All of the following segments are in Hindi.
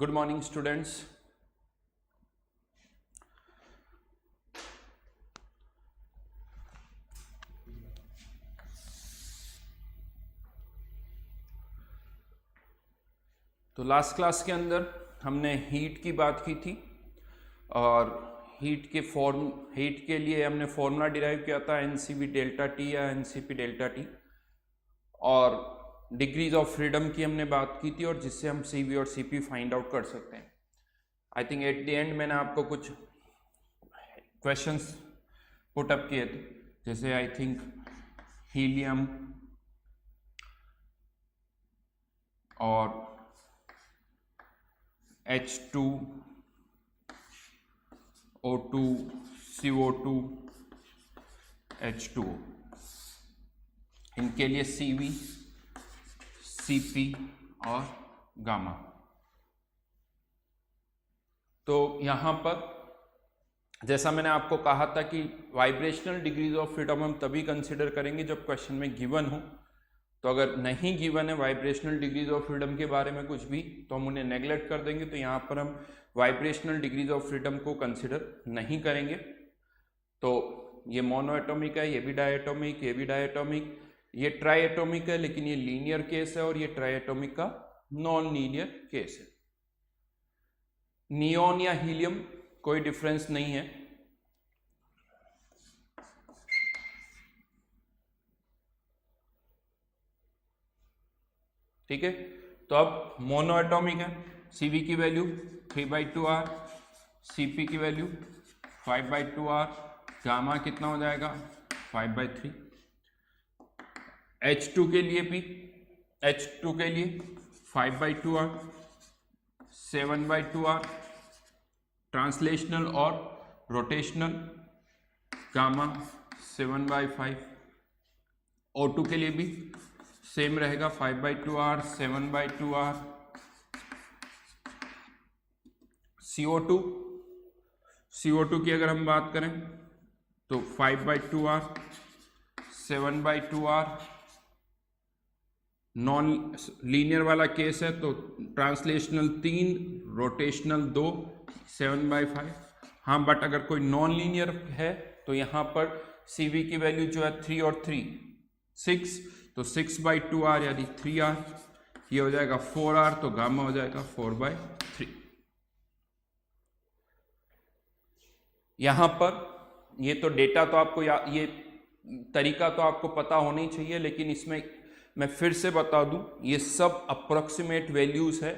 Good morning students. तो लास्ट क्लास के अंदर हमने हीट की बात की थी और हीट के लिए हमने फॉर्मूला डिराइव किया था एनसीवी डेल्टा टी या एनसीपी डेल्टा टी, और डिग्रीज ऑफ फ्रीडम की हमने बात की थी और जिससे हम सीवी और सीपी फाइंड आउट कर सकते हैं। I think at the end मैंने आपको कुछ क्वेश्चंस पुट अप किए थे, जैसे आई थिंक हीलियम और H2, O2, CO2, H2O, इनके लिए CV, CP और गामा। तो यहाँ पर जैसा मैंने आपको कहा था कि वाइब्रेशनल डिग्रीज ऑफ फ्रीडम हम तभी कंसिडर करेंगे जब क्वेश्चन में गिवन हो। तो अगर नहीं गिवन है वाइब्रेशनल डिग्रीज ऑफ फ्रीडम के बारे में कुछ भी, तो हम उन्हें नेग्लेक्ट कर देंगे। तो यहाँ पर हम वाइब्रेशनल डिग्रीज ऑफ फ्रीडम को कंसिडर नहीं करेंगे। तो ये मोनो एटॉमिक है, ये भी डायटोमिक, ये भी डायटोमिक, ये ट्राई एटॉमिक है, लेकिन ये लीनियर केस है और ये ट्राई एटॉमिक का नॉन लीनियर केस है। नियॉन या हीलियम कोई डिफरेंस नहीं है। ठीक है, तो अब मोनो एटॉमिक है, सीवी की वैल्यू 3/2R, सीपी की वैल्यू 5/2R, गामा कितना हो जाएगा 5/3। H2 के लिए भी, H2 के लिए 5/2R, 7/2R, ट्रांसलेशनल और रोटेशनल गामा 7/5। O2 के लिए भी सेम रहेगा 5/2R, 7/2R। CO2 की अगर हम बात करें तो 5/2R, 7/2R। नॉन लीनियर वाला केस है तो ट्रांसलेशनल 3, रोटेशनल 2, 7/5। हाँ, बट अगर कोई नॉन लीनियर है तो यहाँ पर CV की वैल्यू जो है 3 और 3 6, तो 6/2R यानी 3R, ये हो जाएगा 4R, तो गामा हो जाएगा 4/3। यहाँ पर ये तो डेटा तो आपको ये तरीका तो आपको पता होना ही चाहिए, लेकिन इसमें मैं फिर से बता दूं ये सब अप्रोक्सीमेट वैल्यूज है,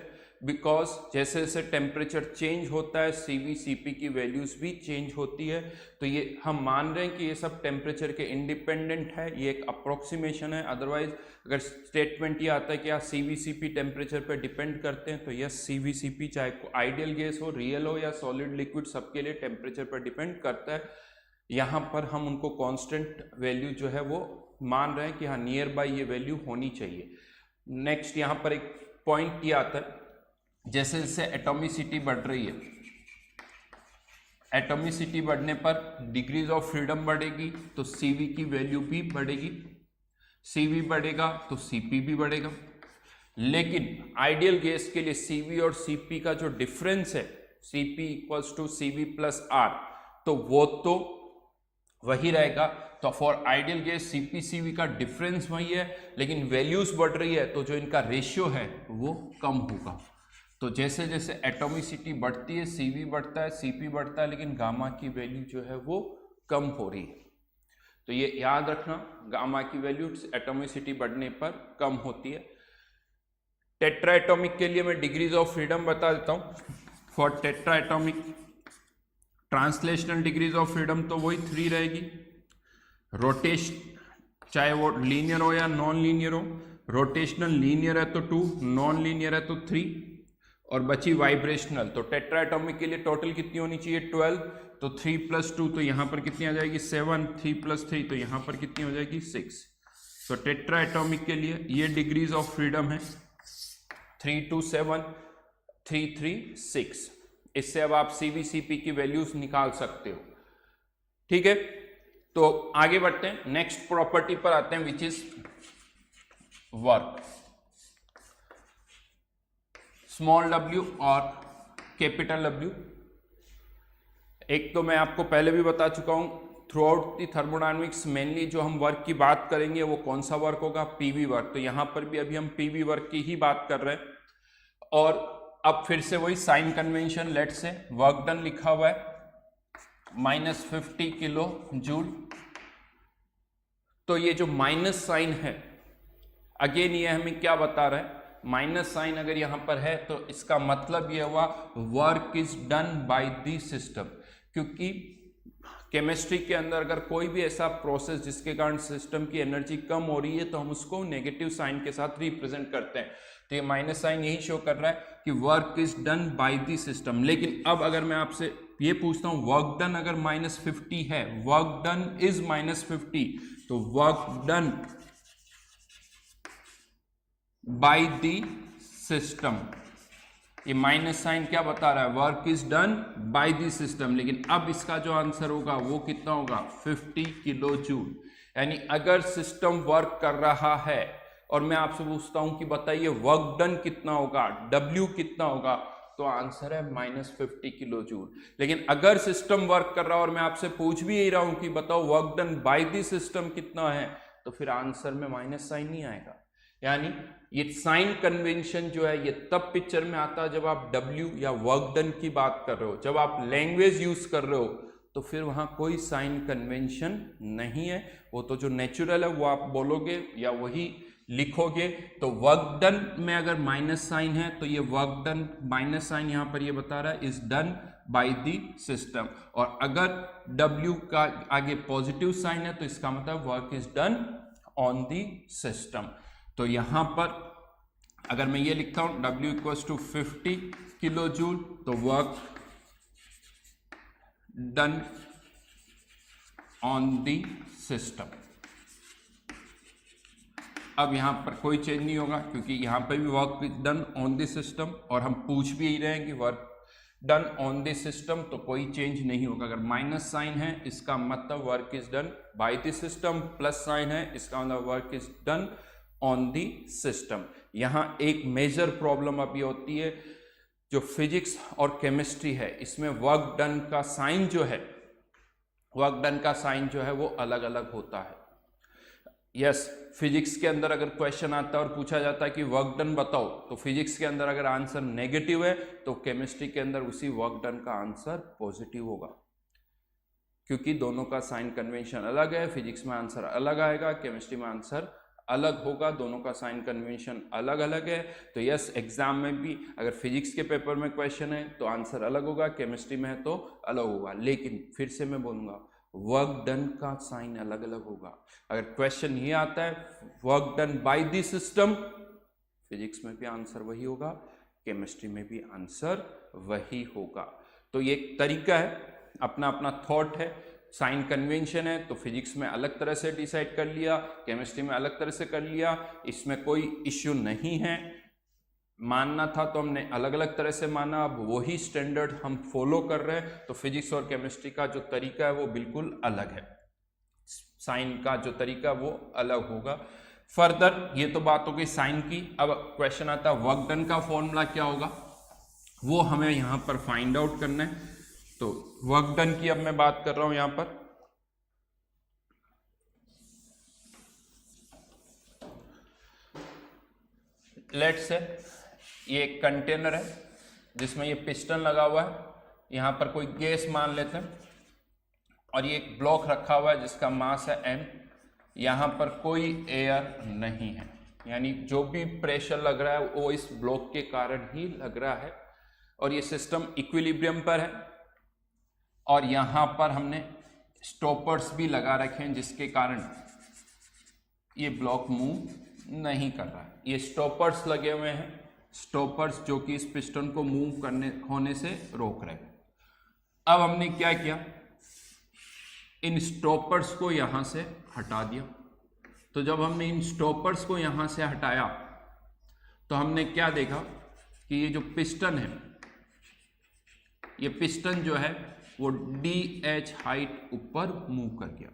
बिकॉज जैसे जैसे टेम्परेचर चेंज होता है CV CP की वैल्यूज भी चेंज होती है। तो ये हम मान रहे हैं कि ये सब टेम्परेचर के इंडिपेंडेंट है, ये एक अप्रोक्सीमेशन है। अदरवाइज अगर स्टेटमेंट ये आता है कि CV CP टेम्परेचर पे डिपेंड करते हैं, तो यस CV CP चाहे आइडियल गैस हो, रियल हो या सॉलिड लिक्विड, सबके लिए टेम्परेचर पर डिपेंड करता है। यहाँ पर हम उनको कांस्टेंट वैल्यू जो है वो मान रहे हैं कि हाँ नियर बाय ये वैल्यू होनी चाहिए। नेक्स्ट यहाँ पर एक पॉइंट ये आता है, जैसे जैसे एटॉमिसिटी बढ़ रही है, एटॉमिसिटी बढ़ने पर डिग्रीज ऑफ फ्रीडम बढ़ेगी तो CV की वैल्यू भी बढ़ेगी। CV बढ़ेगा तो CP भी बढ़ेगा। लेकिन आइडियल गैस के लिए CV और CP का जो डिफरेंस है, CP equals to CV plus R, तो वो तो वही रहेगा। तो for ideal gas CP CV का डिफरेंस वही है, लेकिन वैल्यूज बढ़ रही है तो जो इनका रेशियो है वो कम होगा। तो जैसे जैसे एटॉमिसिटी बढ़ती है CV बढ़ता है, CP बढ़ता है, लेकिन गामा की वैल्यू जो है वो कम हो रही है। तो ये याद रखना, गामा की वैल्यू एटॉमिसिटी बढ़ने पर कम होती है। टेट्रा एटॉमिक के लिए मैं डिग्रीज ऑफ फ्रीडम बता देता हूँ। For tetra atomic translational degrees of freedom तो वही 3 रहेगी। रोटेशन चाहे वो लीनियर हो या नॉन लीनियर हो, रोटेशनल लीनियर है तो 2, नॉन लीनियर है तो 3, और बची वाइब्रेशनल। तो टेट्रा एटॉमिक के लिए टोटल कितनी होनी चाहिए 12, तो 3 + 2 तो यहाँ पर कितनी आ जाएगी 7, 3 + 3 तो यहाँ पर कितनी हो जाएगी 6। तो टेट्रा एटॉमिक के लिए ये डिग्रीज ऑफ फ्रीडम है 3, 2, 7, 3, 3, 6। इससे अब आप CV CP की वैल्यूज निकाल सकते हो। ठीक है, तो आगे बढ़ते हैं, नेक्स्ट प्रॉपर्टी पर आते हैं, which is work. Small w और कैपिटल W। एक तो मैं आपको पहले भी बता चुका हूं, through out the thermodynamics mainly जो हम वर्क की बात करेंगे वो कौन सा वर्क होगा, पीवी वर्क। तो यहां पर भी अभी हम पीवी वर्क की ही बात कर रहे हैं। और अब फिर से वही साइन कन्वेंशन, लेट से वर्क डन लिखा हुआ है -50 किलो जूल। तो ये जो माइनस साइन है, अगेन ये हमें क्या बता रहा है, माइनस साइन अगर यहां पर है तो इसका मतलब ये हुआ work is done by the system. क्योंकि केमिस्ट्री के अंदर अगर कोई भी ऐसा प्रोसेस जिसके कारण सिस्टम की एनर्जी कम हो रही है तो हम उसको नेगेटिव साइन के साथ रिप्रेजेंट करते हैं। तो ये माइनस साइन यही शो कर रहा है कि work is done by the system. लेकिन अब अगर मैं आपसे ये पूछता हूं वर्क डन अगर -50 है, वर्क डन इज -50, तो work done by the system, ये माइनस साइन क्या बता रहा है, work is done by the system. लेकिन अब इसका जो आंसर होगा वो कितना होगा, 50 किलो जूल। यानी अगर सिस्टम वर्क कर रहा है और मैं आपसे पूछता हूं कि बताइए वर्क डन कितना होगा, W कितना होगा, तो आंसर है -50 किलो जूल। लेकिन अगर सिस्टम वर्क कर रहा है और मैं आपसे पूछ भी यही रहा हूं कि बताओ work done by the system कितना है, तो फिर आंसर में माइनस साइन नहीं आएगा। यानी ये साइन कन्वेंशन जो है ये तब पिक्चर में आता है जब आप W या वर्क डन की बात कर रहे हो। जब आप लैंग्वेज यूज कर रहे हो तो फिर वहां कोई साइन कन्वेंशन नहीं है, वो तो जो नेचुरल है वो आप बोलोगे या वही लिखोगे। तो वर्क डन में अगर माइनस साइन है तो ये वर्क डन माइनस साइन यहां पर ये बता रहा है is done by the system. और अगर W का आगे पॉजिटिव साइन है तो इसका मतलब work is done on the system. तो यहां पर अगर मैं ये लिखता हूं W = 50 किलो जूल, तो work done on the system. अब यहां पर कोई चेंज नहीं होगा क्योंकि यहां पर भी work is done on the system और हम पूछ भी ही रहे हैं कि work done on the system, तो कोई चेंज नहीं होगा। अगर माइनस साइन है इसका मतलब work is done by the system, plus sign है इसका मतलब work is done on the system. यहां एक मेजर प्रॉब्लम अभी होती है जो फिजिक्स और केमिस्ट्री है, इसमें वर्क डन का साइन जो है, वर्क डन का साइन जो है वो अलग अलग होता है। यस, फिजिक्स के अंदर अगर क्वेश्चन आता है और पूछा जाता है कि वर्क डन बताओ, तो फिजिक्स के अंदर अगर आंसर नेगेटिव है तो केमिस्ट्री के अंदर उसी वर्क डन का आंसर पॉजिटिव होगा, क्योंकि दोनों का साइन कन्वेंशन अलग है। फिजिक्स में आंसर अलग आएगा, केमिस्ट्री में आंसर अलग होगा, दोनों का साइन कन्वेंशन अलग अलग है। तो यस, एग्जाम में भी अगर फिजिक्स के पेपर में क्वेश्चन है तो आंसर अलग होगा, केमिस्ट्री में है तो अलग होगा। लेकिन फिर से मैं बोलूँगा वर्क डन का साइन अलग अलग होगा। अगर क्वेश्चन ये आता है work done by the system, physics में भी आंसर वही होगा, केमिस्ट्री में भी आंसर वही होगा। तो ये एक तरीका है, अपना अपना थॉट है। साइन कन्वेंशन है तो फिजिक्स में अलग तरह से डिसाइड कर लिया, केमिस्ट्री में अलग तरह से कर लिया, इसमें कोई इश्यू नहीं है। मानना था तो हमने अलग अलग तरह से माना, अब वही स्टैंडर्ड हम फॉलो कर रहे हैं। तो फिजिक्स और केमिस्ट्री का जो तरीका है वो बिल्कुल अलग है, साइन का जो तरीका वो अलग होगा। फर्दर ये तो बात हो गई साइन की। अब क्वेश्चन आता है वर्क डन का फॉर्मूला क्या होगा, वो हमें यहाँ पर फाइंड आउट करना है। तो वर्क डन की अब मैं बात कर रहा हूं यहां पर। लेट्स से ये एक कंटेनर है जिसमें ये पिस्टन लगा हुआ है, यहां पर कोई गैस मान लेते हैं, और ये एक ब्लॉक रखा हुआ है जिसका मास है m। यहां पर कोई एयर नहीं है, यानी जो भी प्रेशर लग रहा है वो इस ब्लॉक के कारण ही लग रहा है, और ये सिस्टम इक्विलिब्रियम पर है। और यहां पर हमने स्टॉपर्स भी लगा रखे हैं जिसके कारण ये ब्लॉक मूव नहीं कर रहा है। ये स्टॉपर्स लगे हुए हैं, स्टॉपर्स जो कि इस पिस्टन को मूव करने होने से रोक रहे हैं। अब हमने क्या किया, इन स्टॉपर्स को यहां से हटा दिया। तो जब हमने इन स्टॉपर्स को यहां से हटाया तो हमने क्या देखा कि ये जो पिस्टन है, ये पिस्टन जो है वो DH हाइट ऊपर मूव कर गया।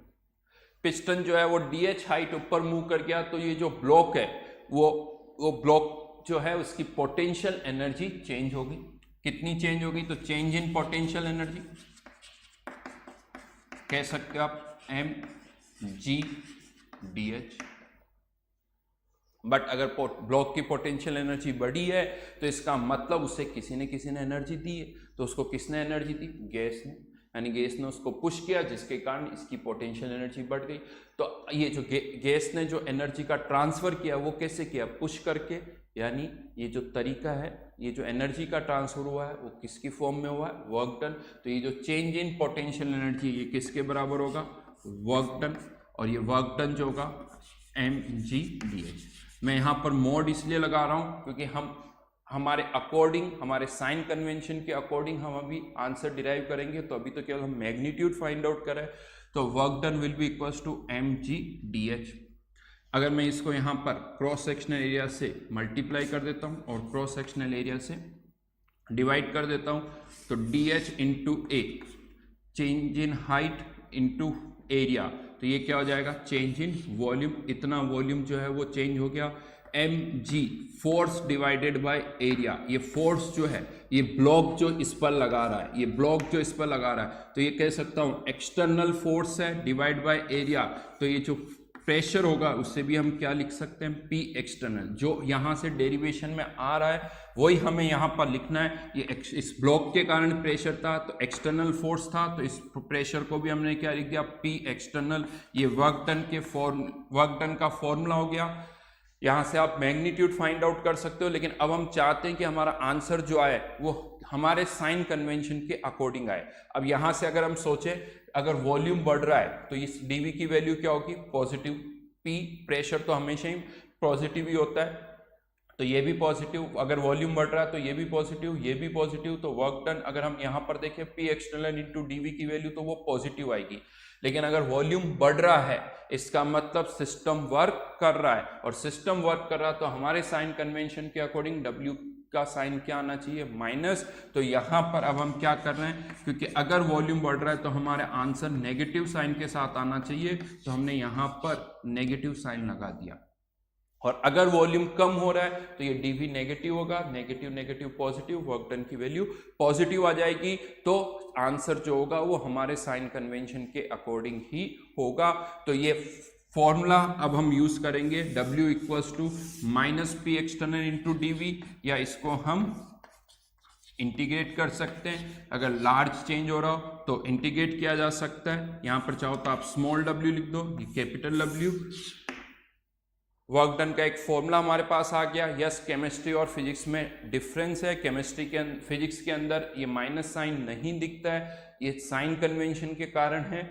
पिस्टन जो है वो DH हाइट ऊपर मूव कर गया, तो ये जो ब्लॉक है वो ब्लॉक जो है उसकी पोटेंशियल एनर्जी चेंज होगी। कितनी चेंज होगी? तो चेंज इन पोटेंशियल एनर्जी कह सकते हो आप mgdh। बट अगर ब्लॉक की पोटेंशियल एनर्जी बढ़ी है तो इसका मतलब उसे किसी ने एनर्जी दी है। तो उसको किसने एनर्जी दी? गैस ने, यानी गैस ने उसको पुश किया, जिसके कारण इसकी पोटेंशियल एनर्जी बढ़ गई। तो ये जो गैस ने जो एनर्जी का ट्रांसफर किया वो कैसे किया? पुश करके। यानी ये जो तरीका है, ये जो एनर्जी का ट्रांसफर हुआ है वो किसकी फॉर्म में हुआ है? Work done. तो ये जो चेंज इन पोटेंशियल एनर्जी ये किसके बराबर होगा? Work done. और ये वर्क डन जो होगा mgdh। मैं यहाँ पर मोड इसलिए लगा रहा हूँ क्योंकि हमारे अकॉर्डिंग, हमारे साइन कन्वेंशन के अकॉर्डिंग हम अभी आंसर डिराइव करेंगे। तो अभी तो केवल हम मैग्नीट्यूड फाइंड आउट करें। तो work done will be equals to mgdh। अगर मैं इसको यहाँ पर क्रॉस सेक्शनल एरिया से मल्टीप्लाई कर देता हूँ और क्रॉस सेक्शनल एरिया से डिवाइड कर देता हूँ तो dh into A, change in height into area, तो ये क्या हो जाएगा? Change in volume. इतना वॉल्यूम जो है वो चेंज हो गया। mg force divided by area, ये फोर्स जो है ये ब्लॉक जो इस पर लगा रहा है, ये ब्लॉक जो इस पर लगा रहा है, तो ये कह सकता हूँ एक्सटर्नल फोर्स है डिवाइड बाय एरिया। तो ये जो प्रेशर होगा उससे भी हम क्या लिख सकते हैं? P external. जो यहाँ से डेरिवेशन में आ रहा है वही हमें यहाँ पर लिखना है। ये इस ब्लॉक के कारण प्रेशर था तो एक्सटर्नल फोर्स था, तो इस प्रेशर को भी हमने क्या लिख दिया? P external. ये वर्क डन का फॉर्मूला हो गया। यहाँ से आप मैग्नीट्यूड फाइंड आउट कर सकते हो, लेकिन अब हम चाहते हैं कि हमारा आंसर जो आए वो हमारे साइन कन्वेंशन के अकॉर्डिंग आए। अब यहाँ से अगर हम सोचें, अगर वॉल्यूम बढ़ रहा है तो इस dv की वैल्यू क्या होगी? पॉजिटिव। P प्रेशर तो हमेशा ही पॉजिटिव ही होता है, तो ये भी पॉजिटिव। अगर वॉल्यूम बढ़ रहा है तो ये भी पॉजिटिव, ये भी पॉजिटिव। तो वर्क डन अगर हम यहाँ पर देखें P एक्सटर्नल इंटू dv की वैल्यू तो वो पॉजिटिव आएगी। लेकिन अगर वॉल्यूम बढ़ रहा है इसका मतलब सिस्टम वर्क कर रहा है, और सिस्टम वर्क कर रहा है तो हमारे साइन कन्वेंशन के अकॉर्डिंग W का साइन क्या आना चाहिए? माइनस। तो यहाँ पर अब हम क्या कर रहे हैं, क्योंकि अगर वॉल्यूम बढ़ रहा है तो हमारे आंसर नेगेटिव साइन के साथ आना चाहिए, तो हमने यहाँ पर नेगेटिव साइन लगा दिया। और अगर वॉल्यूम कम हो रहा है तो ये dv नेगेटिव होगा, negative negative positive, work done की वैल्यू पॉजिटिव आ जाएगी। तो आंसर जो होगा वो हमारे साइन कन्वेंशन के अकॉर्डिंग ही होगा। तो ये फॉर्मूला अब हम यूज करेंगे, W equals to minus P external into dv, या इसको हम इंटीग्रेट कर सकते हैं। अगर लार्ज चेंज हो रहा हो तो इंटीग्रेट किया जा सकता है। यहाँ पर चाहो तो आप स्मॉल w लिख दो, ये कैपिटल W। वर्क डन का एक फॉर्मूला हमारे पास आ गया। यस, केमिस्ट्री और फिजिक्स में डिफरेंस है। केमिस्ट्री के फिजिक्स के अंदर ये माइनस साइन नहीं दिखता है, ये साइन कन्वेंशन के कारण है।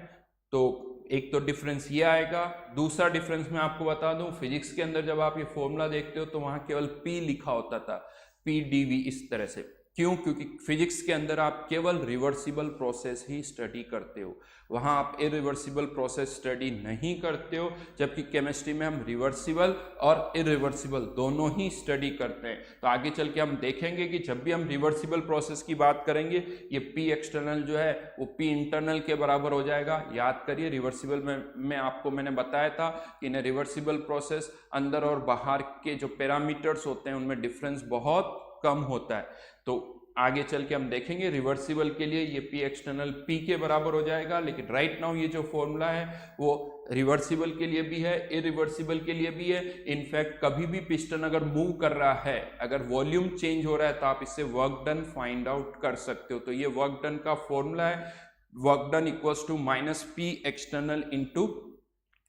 तो एक तो डिफरेंस ये आएगा। दूसरा डिफरेंस मैं आपको बता दूं, फिजिक्स के अंदर जब आप ये फॉर्मूला देखते हो तो वहां केवल P लिखा होता था, P dv इस तरह से। क्यों? क्योंकि फिजिक्स के अंदर आप केवल रिवर्सिबल प्रोसेस ही स्टडी करते हो, वहां आप इरिवर्सिबल प्रोसेस स्टडी नहीं करते हो। जबकि केमिस्ट्री में हम रिवर्सिबल और इरिवर्सिबल दोनों ही स्टडी करते हैं। तो आगे चल के हम देखेंगे कि जब भी हम रिवर्सिबल प्रोसेस की बात करेंगे, ये P एक्सटर्नल जो है वो P इंटरनल के बराबर हो जाएगा। याद करिए, रिवर्सिबल में आपको मैंने बताया था कि इन रिवर्सिबल प्रोसेस अंदर और बाहर के जो पैरामीटर्स होते हैं उनमें डिफरेंस बहुत कम होता है। तो आगे चल के हम देखेंगे रिवर्सिबल के लिए ये P एक्सटर्नल P के बराबर हो जाएगा। लेकिन राइट नाउ ये जो फॉर्मूला है वो रिवर्सिबल के लिए भी है, इरिवर्सिबल के लिए भी है। इनफैक्ट कभी भी पिस्टन अगर मूव कर रहा है, अगर वॉल्यूम चेंज हो रहा है, तो आप इससे वर्क डन फाइंड आउट कर सकते हो। तो ये वर्क डन का फॉर्मूला है, work done equals to minus P external into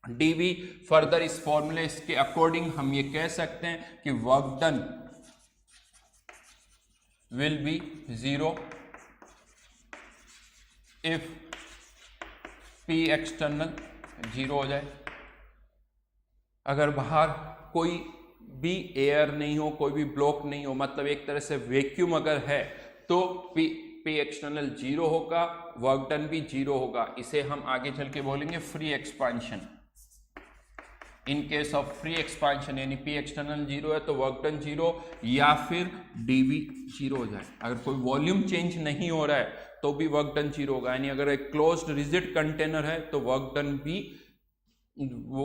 dv। Further इस फॉर्मूले के अकॉर्डिंग हम ये कह सकते हैं कि work done will be 0 if P external 0 हो जाए। अगर बाहर कोई भी एयर नहीं हो, कोई भी ब्लॉक नहीं हो, मतलब एक तरह से वैक्यूम अगर है, तो P एक्सटर्नल 0 होगा, वर्क डन भी 0 होगा। इसे हम आगे चल के बोलेंगे free expansion. In case of free expansion यानी P एक्सटर्नल 0 है तो वर्क डन 0 या फिर dv 0 हो जाए। अगर कोई वॉल्यूम चेंज नहीं हो रहा है तो भी वर्क डन 0 होगा। यानी अगर एक क्लोज्ड रिजिड कंटेनर है तो वर्क डन भी,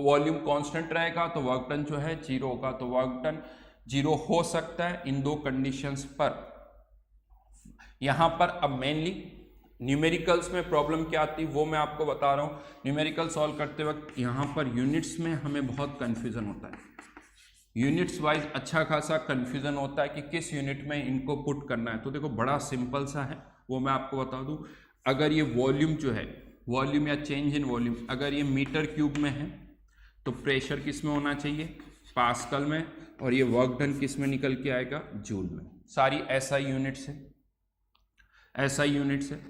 वॉल्यूम कांस्टेंट रहेगा तो वर्क डन जो है 0 होगा। तो वर्क डन जीरो हो सकता है इन दो कंडीशंस पर। यहां पर अब मेनली न्यूमेरिकल्स में प्रॉब्लम क्या आती है वो मैं आपको बता रहा हूं। न्यूमेरिकल सॉल्व करते वक्त यहां पर यूनिट्स में हमें बहुत कंफ्यूजन होता है, यूनिट्स वाइज अच्छा खासा कंफ्यूजन होता है कि किस यूनिट में इनको पुट करना है। तो देखो बड़ा सिंपल सा है, वो मैं आपको बता दूं। अगर ये वॉल्यूम जो है, वॉल्यूम या चेंज इन वॉल्यूम, अगर ये मीटर क्यूब में है तो प्रेशर किस में होना चाहिए, पास्कल में, और ये वर्क डन किस में निकल के आएगा, जूल में। सारी एसआई यूनिट्स है, एसआई यूनिट्स है।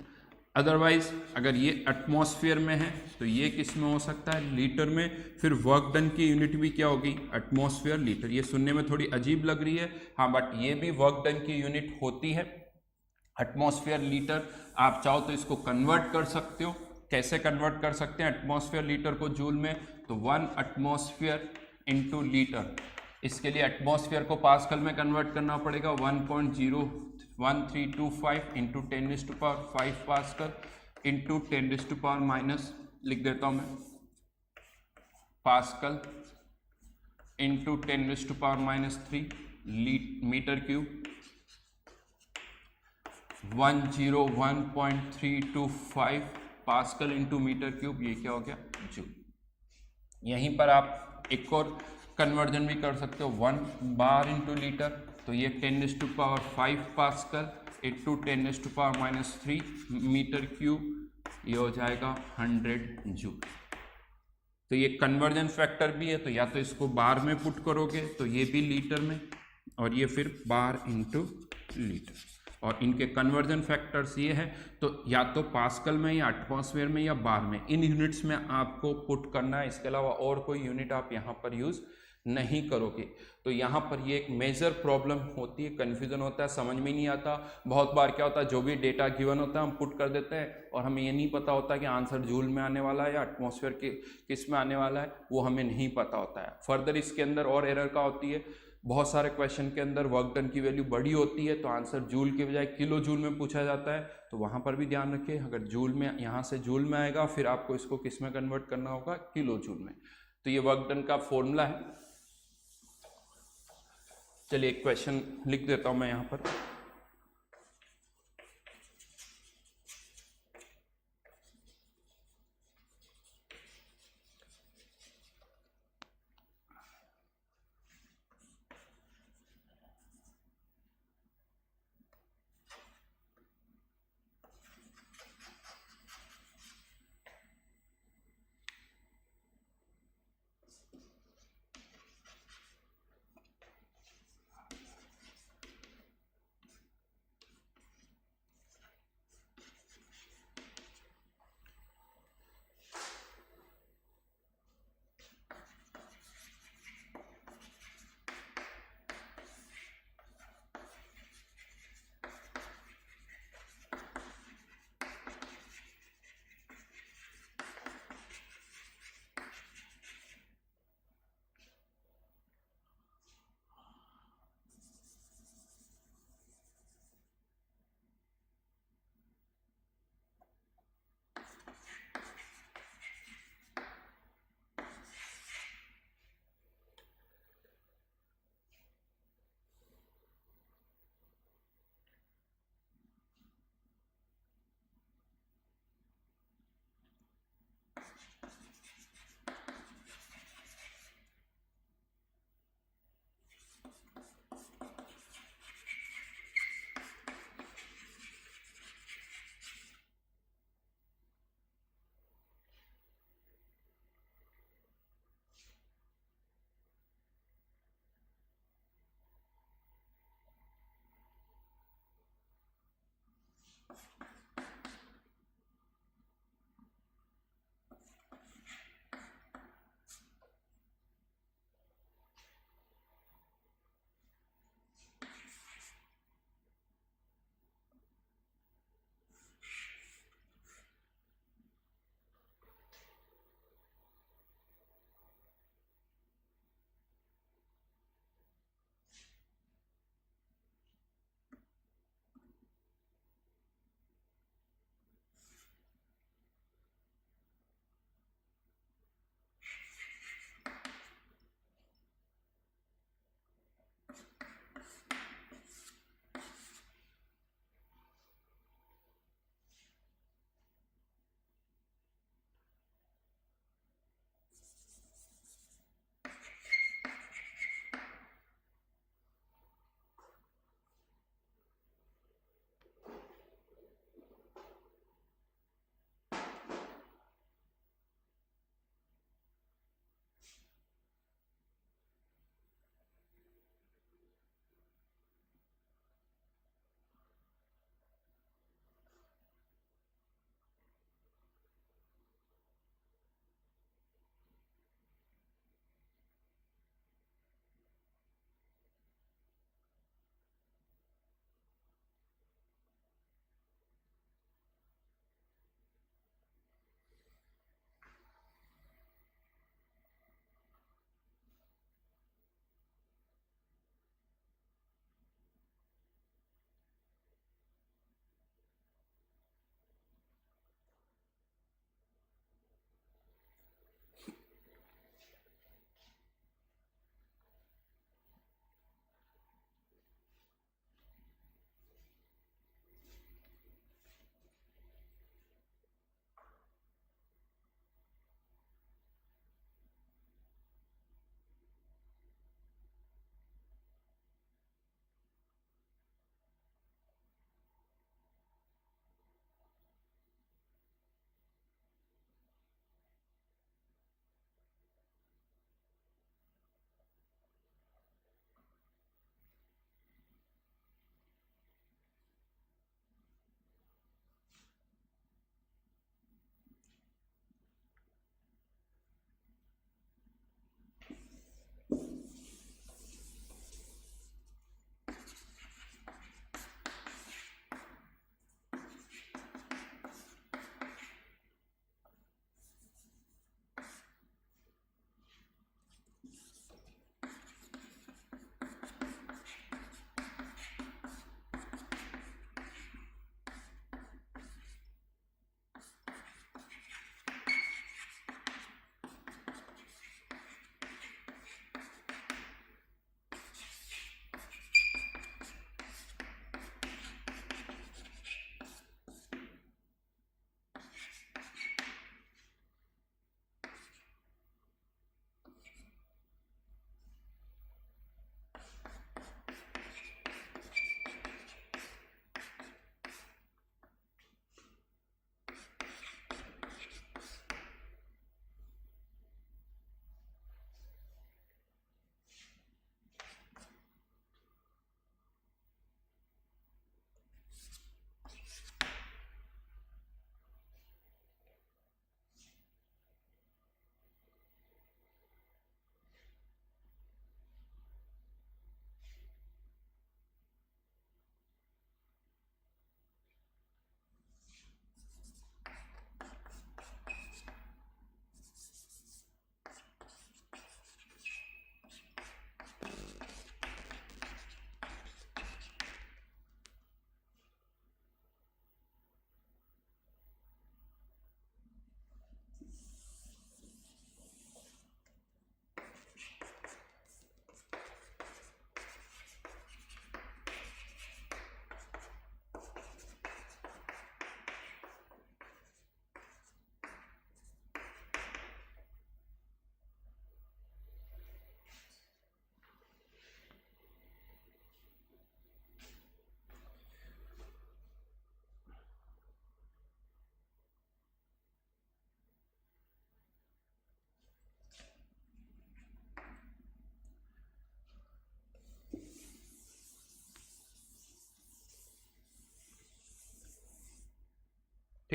अदरवाइज अगर ये एटमॉस्फेयर में है तो ये किस में हो सकता है, लीटर में। फिर वर्क डन की यूनिट भी क्या होगी, एटमॉस्फेयर लीटर। ये सुनने में थोड़ी अजीब लग रही है, हाँ, बट ये भी वर्क डन की यूनिट होती है, एटमॉस्फेयर लीटर। आप चाहो तो इसको कन्वर्ट कर सकते हो। कैसे कन्वर्ट कर सकते हैं एटमॉस्फेयर लीटर को जूल में, तो 1 एटमॉस्फेयर इंटू लीटर। इसके लिए एटमॉस्फेयर को पास्कल में कन्वर्ट करना पड़ेगा, 1.01325 इंटू 10⁵ पास्कल इंटू 10⁻⁻, लिख देता हूं मैं, pascal into 10⁻³ metre cube. 101.325 pascal into metre cube, ये क्या हो गया, जूल। यहीं पर आप एक और कन्वर्जन भी कर सकते हो, 1 बार इंटू लीटर, तो ये 10⁵ पास्कल इंटू 10⁻³ मीटर क्यूब, ये हो जाएगा 100 जूल। तो ये कन्वर्जन फैक्टर भी है, तो या तो इसको बार में पुट करोगे तो ये भी लीटर में, और ये फिर बार इंटू लीटर, और इनके कन्वर्जन फैक्टर्स ये है। तो या तो पास्कल में या एटमॉस्फेयर में या बार में, इन यूनिट्स में आपको पुट करना है। इसके अलावा और कोई यूनिट आप यहाँ पर यूज नहीं करोगे। तो यहाँ पर ये एक मेजर प्रॉब्लम होती है, कन्फ्यूजन होता है, समझ में नहीं आता। बहुत बार क्या होता है, जो भी डेटा गिवन होता है हम पुट कर देते हैं और हमें ये नहीं पता होता कि आंसर जूल में आने वाला है या एटमॉस्फेयर के किस में आने वाला है, वो हमें नहीं पता होता है। फर्दर इसके अंदर और एरर का होती है, बहुत सारे क्वेश्चन के अंदर वर्क डन की वैल्यू बड़ी होती है तो आंसर जूल के बजाय किलो जूल में पूछा जाता है। तो वहाँ पर भी ध्यान रखिए, अगर जूल में, यहाँ से जूल में आएगा, फिर आपको इसको किस में कन्वर्ट करना होगा, किलो जूल में। तो ये वर्क डन का फॉर्मूला है। चलिए एक क्वेश्चन लिख देता हूँ मैं यहाँ पर।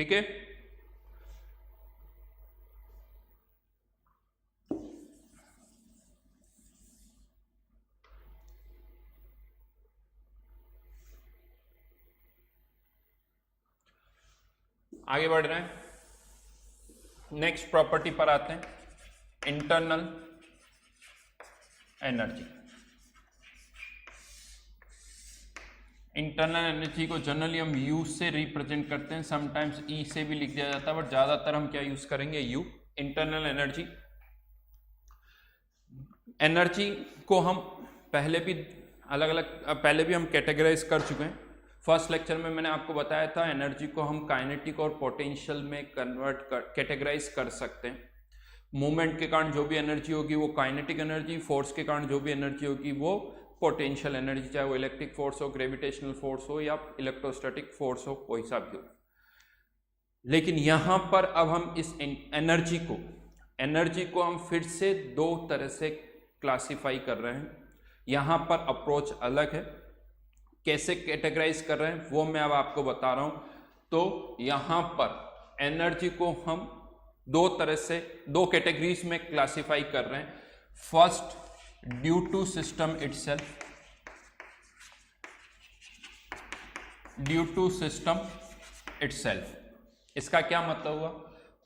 ठीक है। आगे बढ़ रहे हैं, नेक्स्ट प्रॉपर्टी पर आते हैं, इंटरनल एनर्जी। इंटरनल एनर्जी को जनरली हम यू से रिप्रेजेंट करते हैं, समटाइम्स ई से भी लिख दिया जाता है, बट ज्यादातर हम क्या यूज करेंगे, यू। इंटरनल एनर्जी, एनर्जी को हम पहले भी हम कैटेगराइज कर चुके हैं। फर्स्ट लेक्चर में मैंने आपको बताया था एनर्जी को हम काइनेटिक और पोटेंशियल में कैटेगराइज कर सकते हैं। मूवमेंट के कारण जो भी एनर्जी होगी वो काइनेटिक एनर्जी, फोर्स के कारण जो भी एनर्जी होगी वो पोटेंशियल एनर्जी, चाहे वो इलेक्ट्रिक फोर्स हो, ग्रेविटेशनल फोर्स हो या इलेक्ट्रोस्टैटिक फोर्स हो, कोई सा भी हो। लेकिन यहां पर अब हम इस एनर्जी को हम फिर से दो तरह से क्लासिफाई कर रहे हैं। यहां पर अप्रोच अलग है, कैसे कैटेगराइज कर रहे हैं वो मैं अब आपको बता रहा हूं। तो यहां पर एनर्जी को हम दो तरह से, दो कैटेगरीज में क्लासिफाई कर रहे हैं। First, due to system itself, due to system itself. इसका क्या मतलब हुआ,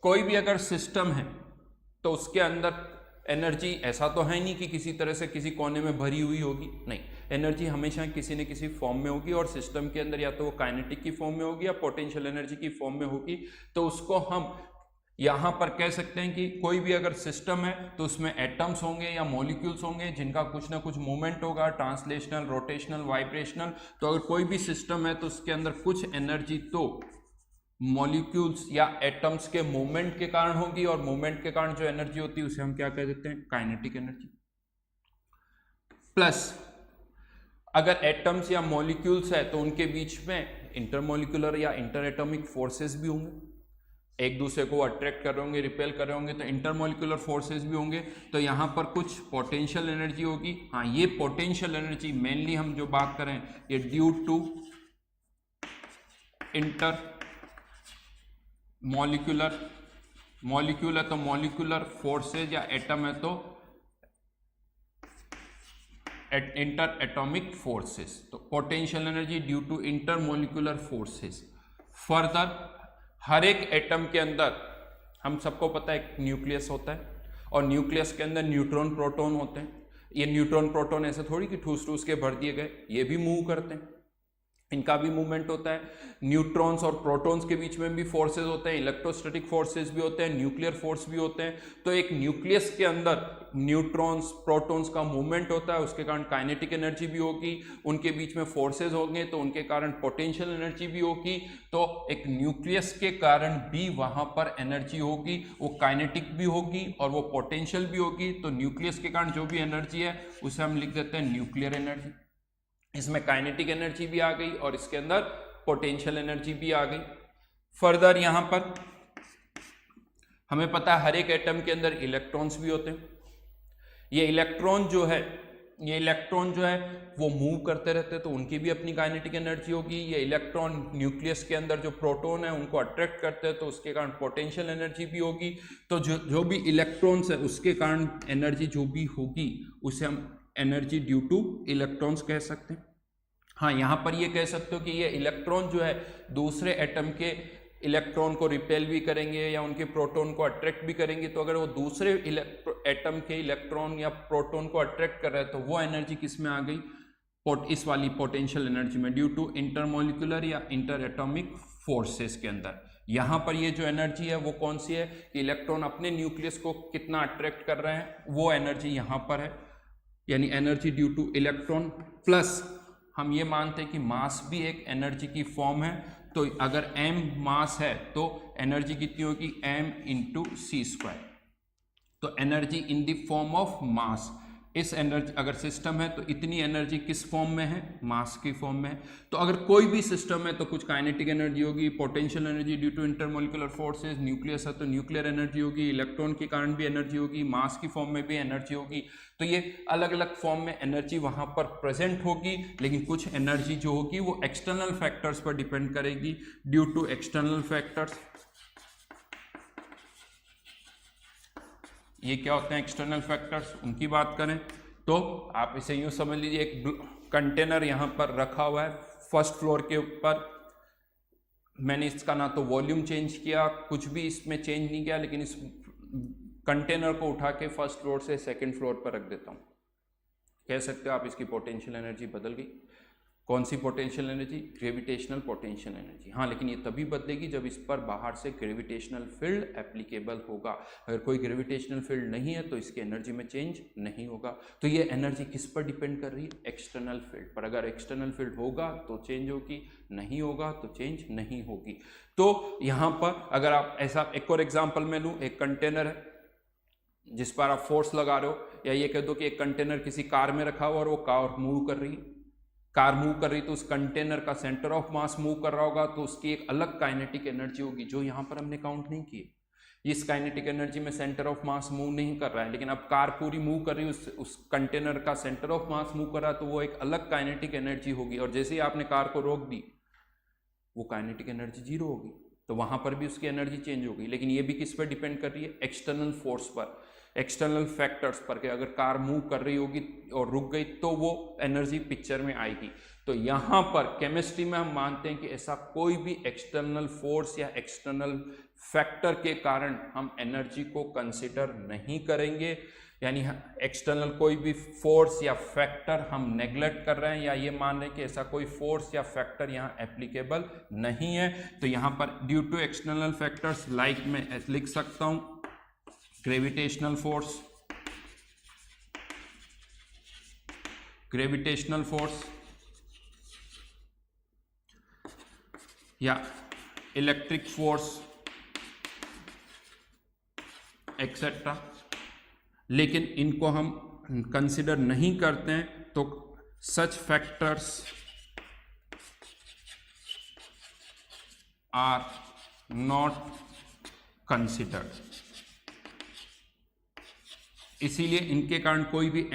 कोई भी अगर सिस्टम है तो उसके अंदर एनर्जी ऐसा तो है नहीं कि किसी तरह से किसी कोने में भरी हुई होगी, नहीं, एनर्जी हमेशा किसी न किसी फॉर्म में होगी, और सिस्टम के अंदर या तो वो काइनेटिक की फॉर्म में होगी या पोटेंशियल एनर्जी की फॉर्म में होगी। तो उसको हम यहां पर कह सकते हैं कि कोई भी अगर सिस्टम है तो उसमें एटम्स होंगे या मॉलिक्यूल्स होंगे जिनका कुछ ना कुछ मूवमेंट होगा, ट्रांसलेशनल, रोटेशनल, वाइब्रेशनल। तो अगर कोई भी सिस्टम है तो उसके अंदर कुछ एनर्जी तो मॉलिक्यूल्स या एटम्स के मूवमेंट के कारण होगी, और मूवमेंट के कारण जो एनर्जी होती है उसे हम क्या कह देते हैं, काइनेटिक एनर्जी। प्लस अगर एटम्स या मॉलिक्यूल्स है तो उनके बीच में इंटरमॉलिक्यूलर या इंटर एटॉमिक फोर्सेस भी होंगे, एक दूसरे को अट्रैक्ट कर रहे होंगे, रिपेल कर रहे होंगे, तो इंटरमॉलिक्यूलर फोर्सेस भी होंगे। तो यहाँ पर कुछ पोटेंशियल एनर्जी होगी। हाँ, ये पोटेंशियल एनर्जी मेनली हम जो बात करें ये ड्यू टू इंटर मॉलिक्यूल है तो मॉलिक्यूलर फोर्सेज, या एटम है तो इंटर एटॉमिक फोर्सेस। तो potential energy due to inter molecular forces. Further, हर एक एटम के अंदर हम सबको पता है एक न्यूक्लियस होता है, और न्यूक्लियस के अंदर न्यूट्रॉन प्रोटॉन होते हैं। ये न्यूट्रॉन प्रोटॉन ऐसे थोड़ी कि ठूस ठूस के भर दिए गए, ये भी मूव करते हैं, इनका भी मूवमेंट होता है। न्यूट्रॉन्स और प्रोटॉन्स के बीच में भी फोर्सेस होते हैं, इलेक्ट्रोस्टैटिक फोर्सेस भी होते हैं, न्यूक्लियर फोर्स भी होते हैं। तो एक न्यूक्लियस के अंदर न्यूट्रॉन्स प्रोटॉन्स का मूवमेंट होता है, उसके कारण काइनेटिक एनर्जी भी होगी, उनके बीच में फोर्सेस होंगे तो उनके कारण पोटेंशियल एनर्जी भी होगी। तो एक न्यूक्लियस के कारण भी वहां पर एनर्जी होगी, वो काइनेटिक भी होगी और वो पोटेंशियल भी होगी। तो न्यूक्लियस के कारण जो भी एनर्जी है उसे हम लिख देते हैं न्यूक्लियर एनर्जी। इसमें काइनेटिक एनर्जी भी आ गई और इसके अंदर पोटेंशियल एनर्जी भी आ गई। फर्दर यहां पर हमें पता है हर एक एटम के अंदर इलेक्ट्रॉन्स भी होते हैं। ये इलेक्ट्रॉन जो है वो मूव करते रहते हैं, तो उनकी भी अपनी काइनेटिक एनर्जी होगी। ये इलेक्ट्रॉन न्यूक्लियस के अंदर जो प्रोटॉन है उनको अट्रैक्ट करते हैं, तो उसके कारण पोटेंशियल एनर्जी भी होगी। तो जो भी इलेक्ट्रॉन्स है उसके कारण एनर्जी जो भी होगी उसे हम एनर्जी ड्यू टू इलेक्ट्रॉन्स कह सकते हैं। हाँ, यहाँ पर ये कह सकते हो कि ये इलेक्ट्रॉन जो है दूसरे एटम के इलेक्ट्रॉन को रिपेल भी करेंगे या उनके प्रोटॉन को अट्रैक्ट भी करेंगे। तो अगर वो दूसरे एटम के इलेक्ट्रॉन या प्रोटॉन को अट्रैक्ट कर रहे हैं तो वो एनर्जी किस में आ गई, इस वाली पोटेंशियल एनर्जी में, ड्यू टू इंटरमॉलिक्यूलर या इंटर एटॉमिक फोर्सेस के अंदर। यहाँ पर ये जो एनर्जी है वो कौन सी है कि इलेक्ट्रॉन अपने न्यूक्लियस को कितना अट्रैक्ट कर रहे हैं, वो एनर्जी यहाँ पर है, यानी energy due two electron. Plus हम ये मानते हैं कि मास भी एक एनर्जी की फॉर्म है। तो अगर m मास है तो एनर्जी कितनी होगी, m इंटू सी स्क्वायर। तो energy in the form of mass इस एनर्जी, अगर सिस्टम है तो इतनी एनर्जी किस फॉर्म में है, मास की फॉर्म में है। तो अगर कोई भी सिस्टम है तो कुछ काइनेटिक एनर्जी होगी, potential energy due to intermolecular forces, nucleus है तो न्यूक्लियर एनर्जी होगी, इलेक्ट्रॉन के कारण भी एनर्जी होगी, मास की फॉर्म में भी एनर्जी होगी। तो ये अलग अलग फॉर्म में एनर्जी वहां पर प्रेजेंट होगी, लेकिन कुछ एनर्जी जो होगी वो एक्सटर्नल फैक्टर्स पर डिपेंड करेगी, ड्यू टू एक्सटर्नल फैक्टर्स। ये क्या होते हैं एक्सटर्नल फैक्टर्स, उनकी बात करें तो आप इसे यूं समझ लीजिए, एक कंटेनर यहां पर रखा हुआ है फर्स्ट फ्लोर के ऊपर। मैंने इसका ना तो वॉल्यूम चेंज किया, कुछ भी इसमें चेंज नहीं किया, लेकिन इस कंटेनर को उठा के फर्स्ट फ्लोर से सेकंड फ्लोर पर रख देता हूं। कह सकते हो आप इसकी पोटेंशियल एनर्जी बदल गई। कौन सी potential energy, gravitational potential energy. हाँ, लेकिन ये तभी बदलेगी जब इस पर बाहर से ग्रेविटेशनल फील्ड एप्लीकेबल होगा। अगर कोई ग्रेविटेशनल फील्ड नहीं है तो इसकी एनर्जी में चेंज नहीं होगा। तो ये एनर्जी किस पर डिपेंड कर रही है, एक्सटर्नल फील्ड पर। अगर एक्सटर्नल फील्ड होगा तो चेंज होगी, नहीं होगा तो चेंज नहीं होगी। तो यहाँ पर अगर आप ऐसा एक और एग्जाम्पल मैं लूँ, एक कंटेनर है जिस पर आप फोर्स लगा रहे हो, या ये कह दो कि एक कंटेनर किसी कार में रखा हुआ और वो कार मूव कर रही है। कार मूव कर रही तो उस कंटेनर का सेंटर ऑफ मास मूव कर रहा होगा, तो उसकी एक अलग काइनेटिक एनर्जी होगी जो यहाँ पर हमने काउंट नहीं की है। इस काइनेटिक एनर्जी में सेंटर ऑफ मास मूव नहीं कर रहा है, लेकिन अब कार पूरी मूव कर रही है, उस कंटेनर का सेंटर ऑफ मास मूव कर रहा है, तो वो एक अलग काइनेटिक एनर्जी होगी। और जैसे ही आपने कार को रोक दी, वो काइनेटिक एनर्जी जीरो होगी, तो वहां पर भी उसकी एनर्जी चेंज होगी। लेकिन ये भी किस पर डिपेंड कर रही है, एक्सटर्नल फोर्स पर, एक्सटर्नल फैक्टर्स पर। कि अगर कार मूव कर रही होगी और रुक गई तो वो एनर्जी पिक्चर में आएगी। तो यहाँ पर केमिस्ट्री में हम मानते हैं कि ऐसा कोई भी एक्सटर्नल फोर्स या एक्सटर्नल फैक्टर के कारण हम एनर्जी को कंसिडर नहीं करेंगे। यानी एक्सटर्नल कोई भी फोर्स या फैक्टर हम नेग्लेक्ट कर रहे हैं, या ये मान रहे हैं कि ऐसा कोई फोर्स या फैक्टर यहाँ एप्लीकेबल नहीं है। तो यहाँ पर due to external factors, like मैं लिख सकता हूँ ग्रेविटेशनल फोर्स या इलेक्ट्रिक फोर्स एक्सेट्रा। लेकिन इनको हम कंसिडर नहीं करते हैं, तो such factors are not considered. इसीलिए इनके कारण कोई भी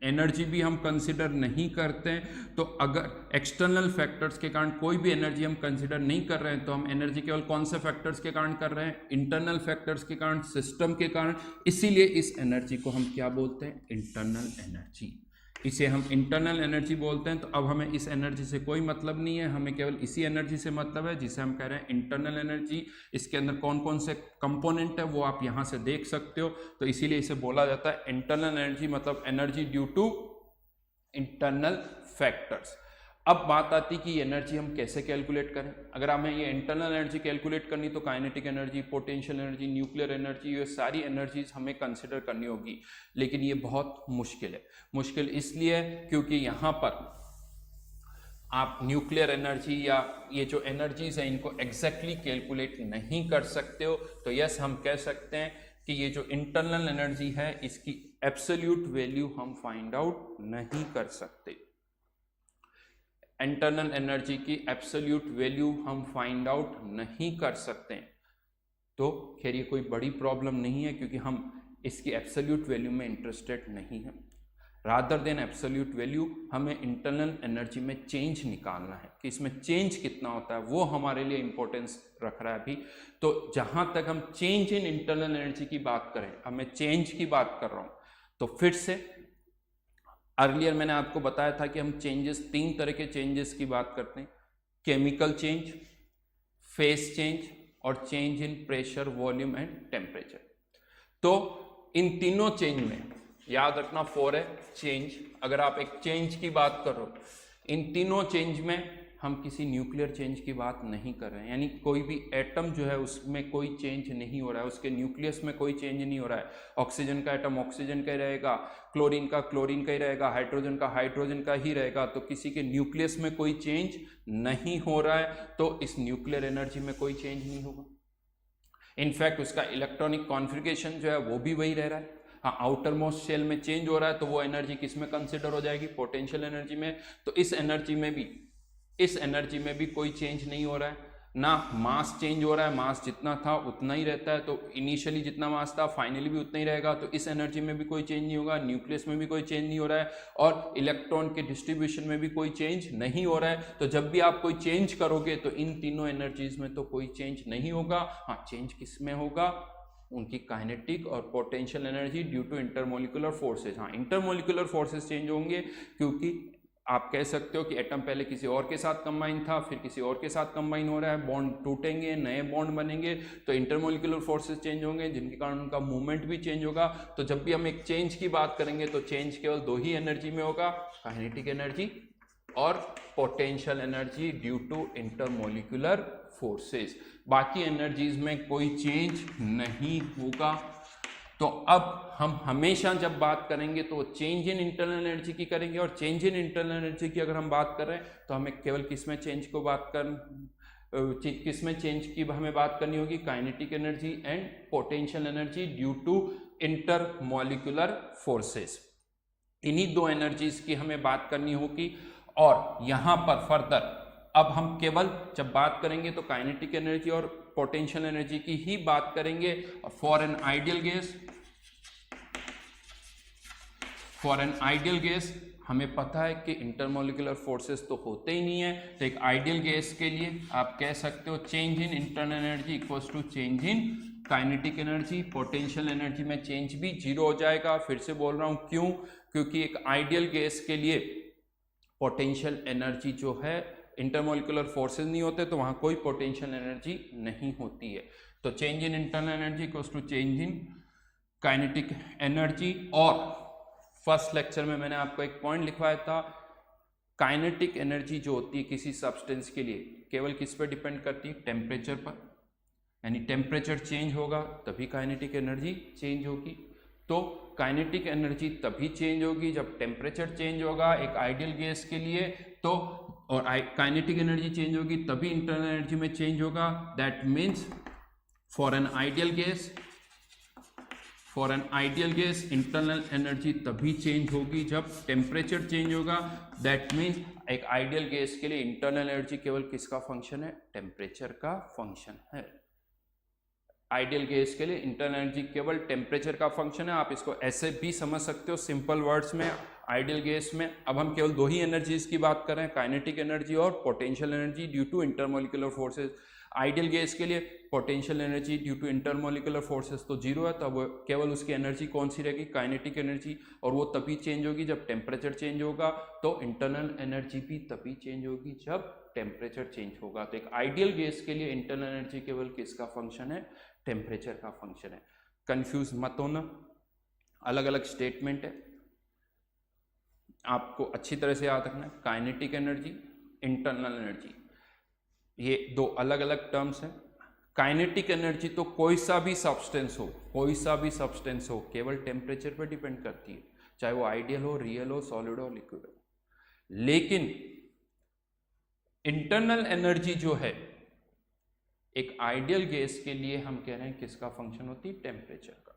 एनर्जी भी हम कंसिडर नहीं करते हैं। तो अगर एक्सटर्नल फैक्टर्स के कारण कोई भी एनर्जी हम कंसिडर नहीं कर रहे हैं, तो हम एनर्जी केवल कौन से फैक्टर्स के कारण कर रहे हैं, इंटरनल फैक्टर्स के कारण, सिस्टम के कारण। इसीलिए इस एनर्जी को हम क्या बोलते हैं, इंटरनल एनर्जी। इसे हम इंटरनल एनर्जी बोलते हैं। तो अब हमें इस एनर्जी से कोई मतलब नहीं है, हमें केवल इसी एनर्जी से मतलब है जिसे हम कह रहे हैं इंटरनल एनर्जी। इसके अंदर कौन कौन से कंपोनेंट है वो आप यहाँ से देख सकते हो। तो इसीलिए इसे बोला जाता है इंटरनल एनर्जी, मतलब energy due to internal factors. अब बात आती कि ये एनर्जी हम कैसे कैलकुलेट करें। अगर हमें ये इंटरनल एनर्जी कैलकुलेट करनी तो kinetic energy, potential energy, nuclear energy, ये सारी एनर्जीज हमें कंसिडर करनी होगी। लेकिन ये बहुत मुश्किल है। मुश्किल इसलिए है क्योंकि यहाँ पर आप न्यूक्लियर एनर्जी या ये जो एनर्जीज हैं इनको एग्जैक्टली कैलकुलेट नहीं कर सकते हो। तो यस, हम कह सकते हैं कि ये जो इंटरनल एनर्जी है इसकी एब्सोल्यूट वैल्यू हम फाइंड आउट नहीं कर सकते। इंटरनल एनर्जी की एब्सोल्यूट वैल्यू हम फाइंड आउट नहीं कर सकते। तो खैर ये कोई बड़ी प्रॉब्लम नहीं है, क्योंकि हम इसकी एब्सोल्यूट वैल्यू में इंटरेस्टेड नहीं है। रादर देन एब्सोल्यूट वैल्यू, हमें इंटरनल एनर्जी में चेंज निकालना है कि इसमें चेंज कितना होता है, वो हमारे लिए इंपॉर्टेंस रख रहा है अभी। तो जहां तक हम चेंज इन इंटरनल एनर्जी की बात करें, अब मैं चेंज की बात कर रहा हूं, तो फिर से अर्लियर मैंने आपको बताया था कि हम चेंजेस, 3 तरह के चेंजेस की बात करते हैं, केमिकल चेंज, फेस चेंज और change in pressure, volume and temperature. तो इन तीनों चेंज में याद रखना 4 है चेंज। अगर आप एक चेंज की बात करो, इन तीनों चेंज में हम किसी न्यूक्लियर चेंज की बात नहीं कर रहे हैं। यानी कोई भी एटम जो है उसमें कोई चेंज नहीं हो रहा है, उसके न्यूक्लियस में कोई चेंज नहीं हो रहा है। ऑक्सीजन का एटम ऑक्सीजन का ही रहेगा, क्लोरीन का क्लोरीन का ही रहेगा, हाइड्रोजन का हाइड्रोजन का ही रहेगा। तो किसी के न्यूक्लियस में कोई चेंज नहीं हो रहा है, तो इस न्यूक्लियर एनर्जी में कोई चेंज नहीं होगा। इनफैक्ट उसका इलेक्ट्रॉनिक कॉन्फ़िगरेशन जो है वो भी वही रह रहा है। हाँ, आउटर मोस्ट शेल में चेंज हो रहा है तो वो एनर्जी किस में कंसिडर हो जाएगी, पोटेंशियल एनर्जी में। तो इस एनर्जी में भी कोई चेंज नहीं हो रहा है, ना मास चेंज हो रहा है, मास जितना था उतना ही रहता है, तो इनिशियली जितना मास था फाइनली भी उतना ही रहेगा, तो इस एनर्जी में भी कोई चेंज नहीं होगा, न्यूक्लियस में भी कोई चेंज नहीं हो रहा है, और इलेक्ट्रॉन के डिस्ट्रीब्यूशन में भी कोई चेंज नहीं हो रहा है। तो जब भी आप कोई चेंज करोगे तो इन तीनों एनर्जीज में तो कोई चेंज नहीं होगा। हाँ, चेंज किस में होगा, उनकी काइनेटिक और potential energy due to intermolecular forces. हाँ, इंटरमोलिकुलर फोर्सेज चेंज होंगे क्योंकि आप कह सकते हो कि एटम पहले किसी और के साथ कंबाइन था, फिर किसी और के साथ कंबाइन हो रहा है, बॉन्ड टूटेंगे, नए बॉन्ड बनेंगे, तो इंटरमोलिकुलर फोर्सेस चेंज होंगे जिनके कारण उनका मूवमेंट भी चेंज होगा। तो जब भी हम एक चेंज की बात करेंगे तो चेंज केवल दो ही एनर्जी में होगा, काइनेटिक एनर्जी और potential energy due to intermolecular forces. बाकी एनर्जीज में कोई चेंज नहीं होगा। तो अब हम हमेशा जब बात करेंगे तो चेंज इन इंटरनल एनर्जी की करेंगे, और चेंज इन इंटरनल एनर्जी की अगर हम बात कर रहे हैं तो हमें केवल किसमें चेंज की हमें बात करनी होगी, kinetic energy and potential energy due to intermolecular forces. इन्हीं दो एनर्जीज की हमें बात करनी होगी। और यहां पर फर्दर अब हम केवल जब बात करेंगे तो काइनेटिक एनर्जी और पोटेंशियल एनर्जी की ही बात करेंगे। फॉर एन आइडियल गैस हमें पता है कि इंटरमोलिकुलर फोर्सेस तो होते ही नहीं है, तो एक आइडियल गैस के लिए आप कह सकते हो change in internal energy equals to change in kinetic energy. Potential energy में चेंज भी जीरो हो जाएगा। फिर से बोल रहा हूं क्यों, क्योंकि एक आइडियल गैस के लिए पोटेंशियल एनर्जी जो है, इंटरमोलिकुलर फोर्सेस नहीं होते तो वहां कोई पोटेंशियल एनर्जी नहीं होती है। तो change in internal energy equals to change in kinetic energy. और फर्स्ट लेक्चर में मैंने आपको एक पॉइंट लिखवाया था, काइनेटिक एनर्जी जो होती है किसी सब्सटेंस के लिए केवल किस पर डिपेंड करती है, टेम्परेचर पर। यानी टेम्परेचर चेंज होगा तभी काइनेटिक एनर्जी चेंज होगी। तो काइनेटिक एनर्जी तभी चेंज होगी जब टेम्परेचर चेंज होगा एक आइडियल गैस के लिए, तो और काइनेटिक एनर्जी चेंज होगी तभी इंटरनल एनर्जी में चेंज होगा। That means for an ideal gas internal energy तभी चेंज होगी जब टेम्परेचर चेंज होगा। दैट मीन्स एक आइडियल गैस के लिए इंटरनल एनर्जी केवल किसका फंक्शन है, टेम्परेचर का फंक्शन है। आइडियल गैस के लिए इंटरनल एनर्जी केवल टेम्परेचर का फंक्शन है। आप इसको ऐसे भी समझ सकते हो सिंपल वर्ड्स में। आइडियल गैस में अब हम केवल दो ही एनर्जीज की बात कर रहे हैं, काइनेटिक एनर्जी और potential energy due to intermolecular forces. Ideal gas के लिए potential energy due to intermolecular forces तो जीरो है, तो अब केवल उसकी एनर्जी कौन सी रहेगी, काइनेटिक एनर्जी, और वो तभी चेंज होगी जब टेम्परेचर चेंज होगा। तो इंटरनल एनर्जी भी तभी चेंज होगी जब टेम्परेचर चेंज होगा। तो एक आइडियल गैस के लिए इंटरनल एनर्जी केवल किसका फंक्शन है, टेम्परेचर का फंक्शन है। कंफ्यूज मत होना, अलग अलग स्टेटमेंट है, आपको अच्छी तरह से याद रखना है। काइनेटिक एनर्जी, इंटरनल एनर्जी, ये दो अलग अलग टर्म्स हैं। काइनेटिक एनर्जी तो कोई सा भी सब्सटेंस हो केवल टेम्परेचर पर डिपेंड करती है, चाहे वो आइडियल हो, रियल हो, सॉलिड हो, लिक्विड हो। लेकिन इंटरनल एनर्जी जो है एक आइडियल गैस के लिए हम कह रहे हैं किसका फंक्शन होती है, टेम्परेचर का।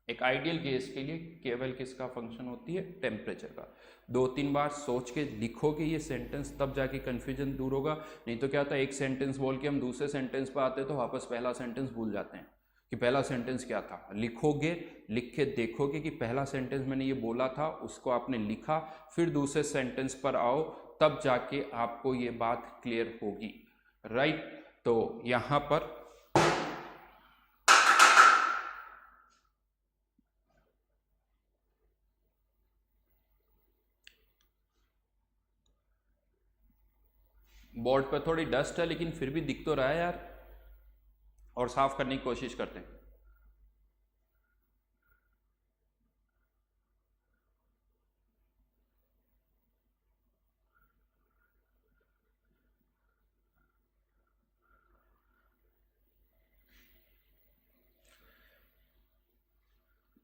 एक आइडियल गैस के लिए केवल किसका फंक्शन होती है, टेम्परेचर का। 2-3 बार सोच के लिखोगे ये सेंटेंस, तब जाके कंफ्यूजन दूर होगा। नहीं तो क्या होता है, एक सेंटेंस बोल के हम दूसरे सेंटेंस पर आते तो वापस पहला सेंटेंस भूल जाते हैं कि पहला सेंटेंस क्या था। लिखोगे, लिख के देखोगे कि पहला सेंटेंस मैंने ये बोला था, उसको आपने लिखा, फिर दूसरे सेंटेंस पर आओ, तब जाके आपको ये बात क्लियर होगी, राइट। तो यहां पर बोर्ड पर थोड़ी डस्ट है लेकिन फिर भी दिख तो रहा है यार, और साफ करने की कोशिश करते हैं।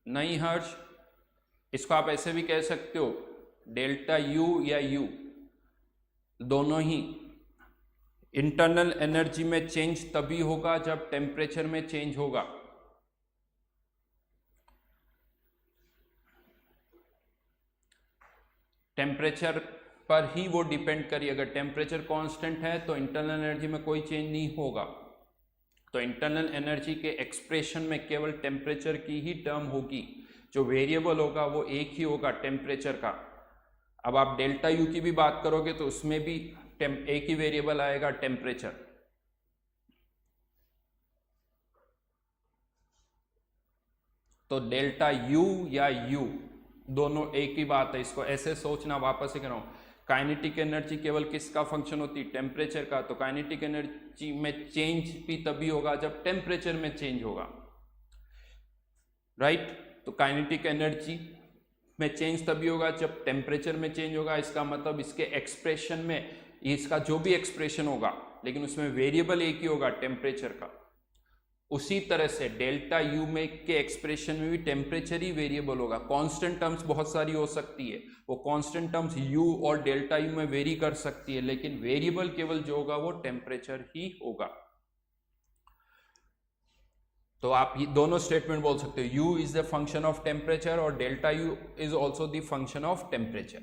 नहीं हर्ष, इसको आप ऐसे भी कह सकते हो, डेल्टा यू या यू दोनों ही इंटरनल एनर्जी में चेंज तभी होगा जब टेम्परेचर में चेंज होगा। टेम्परेचर पर ही वो डिपेंड करिए। अगर टेम्परेचर कांस्टेंट है तो इंटरनल एनर्जी में कोई चेंज नहीं होगा। तो इंटरनल एनर्जी के एक्सप्रेशन में केवल टेम्परेचर की ही टर्म होगी, जो वेरिएबल होगा वो एक ही होगा, टेम्परेचर का। अब आप डेल्टा यू की भी बात करोगे तो उसमें भी एक ही वेरिएबल आएगा, टेम्परेचर। तो डेल्टा यू या यू दोनों एक ही बात है, इसको ऐसे सोचना। वापस से कह रहा हूं, काइनेटिक एनर्जी केवल किसका फंक्शन होती है? टेम्परेचर का। तो काइनेटिक एनर्जी में चेंज भी तभी होगा जब टेम्परेचर में चेंज होगा, राइट? तो काइनेटिक एनर्जी में चेंज तभी होगा जब टेम्परेचर में चेंज होगा। इसका मतलब इसके एक्सप्रेशन में, इसका जो भी एक्सप्रेशन होगा, लेकिन उसमें वेरिएबल एक ही होगा, टेम्परेचर का। उसी तरह से डेल्टा यू में के एक्सप्रेशन में भी टेम्परेचर ही वेरिएबल होगा। कांस्टेंट टर्म्स बहुत सारी हो सकती है, वो कांस्टेंट टर्म्स यू और डेल्टा यू में वेरी कर सकती है, लेकिन वेरिएबल केवल जो होगा वो टेम्परेचर ही होगा। तो आप ये दोनों स्टेटमेंट बोल सकते हो, U is the function of temperature और delta U is also the function of temperature.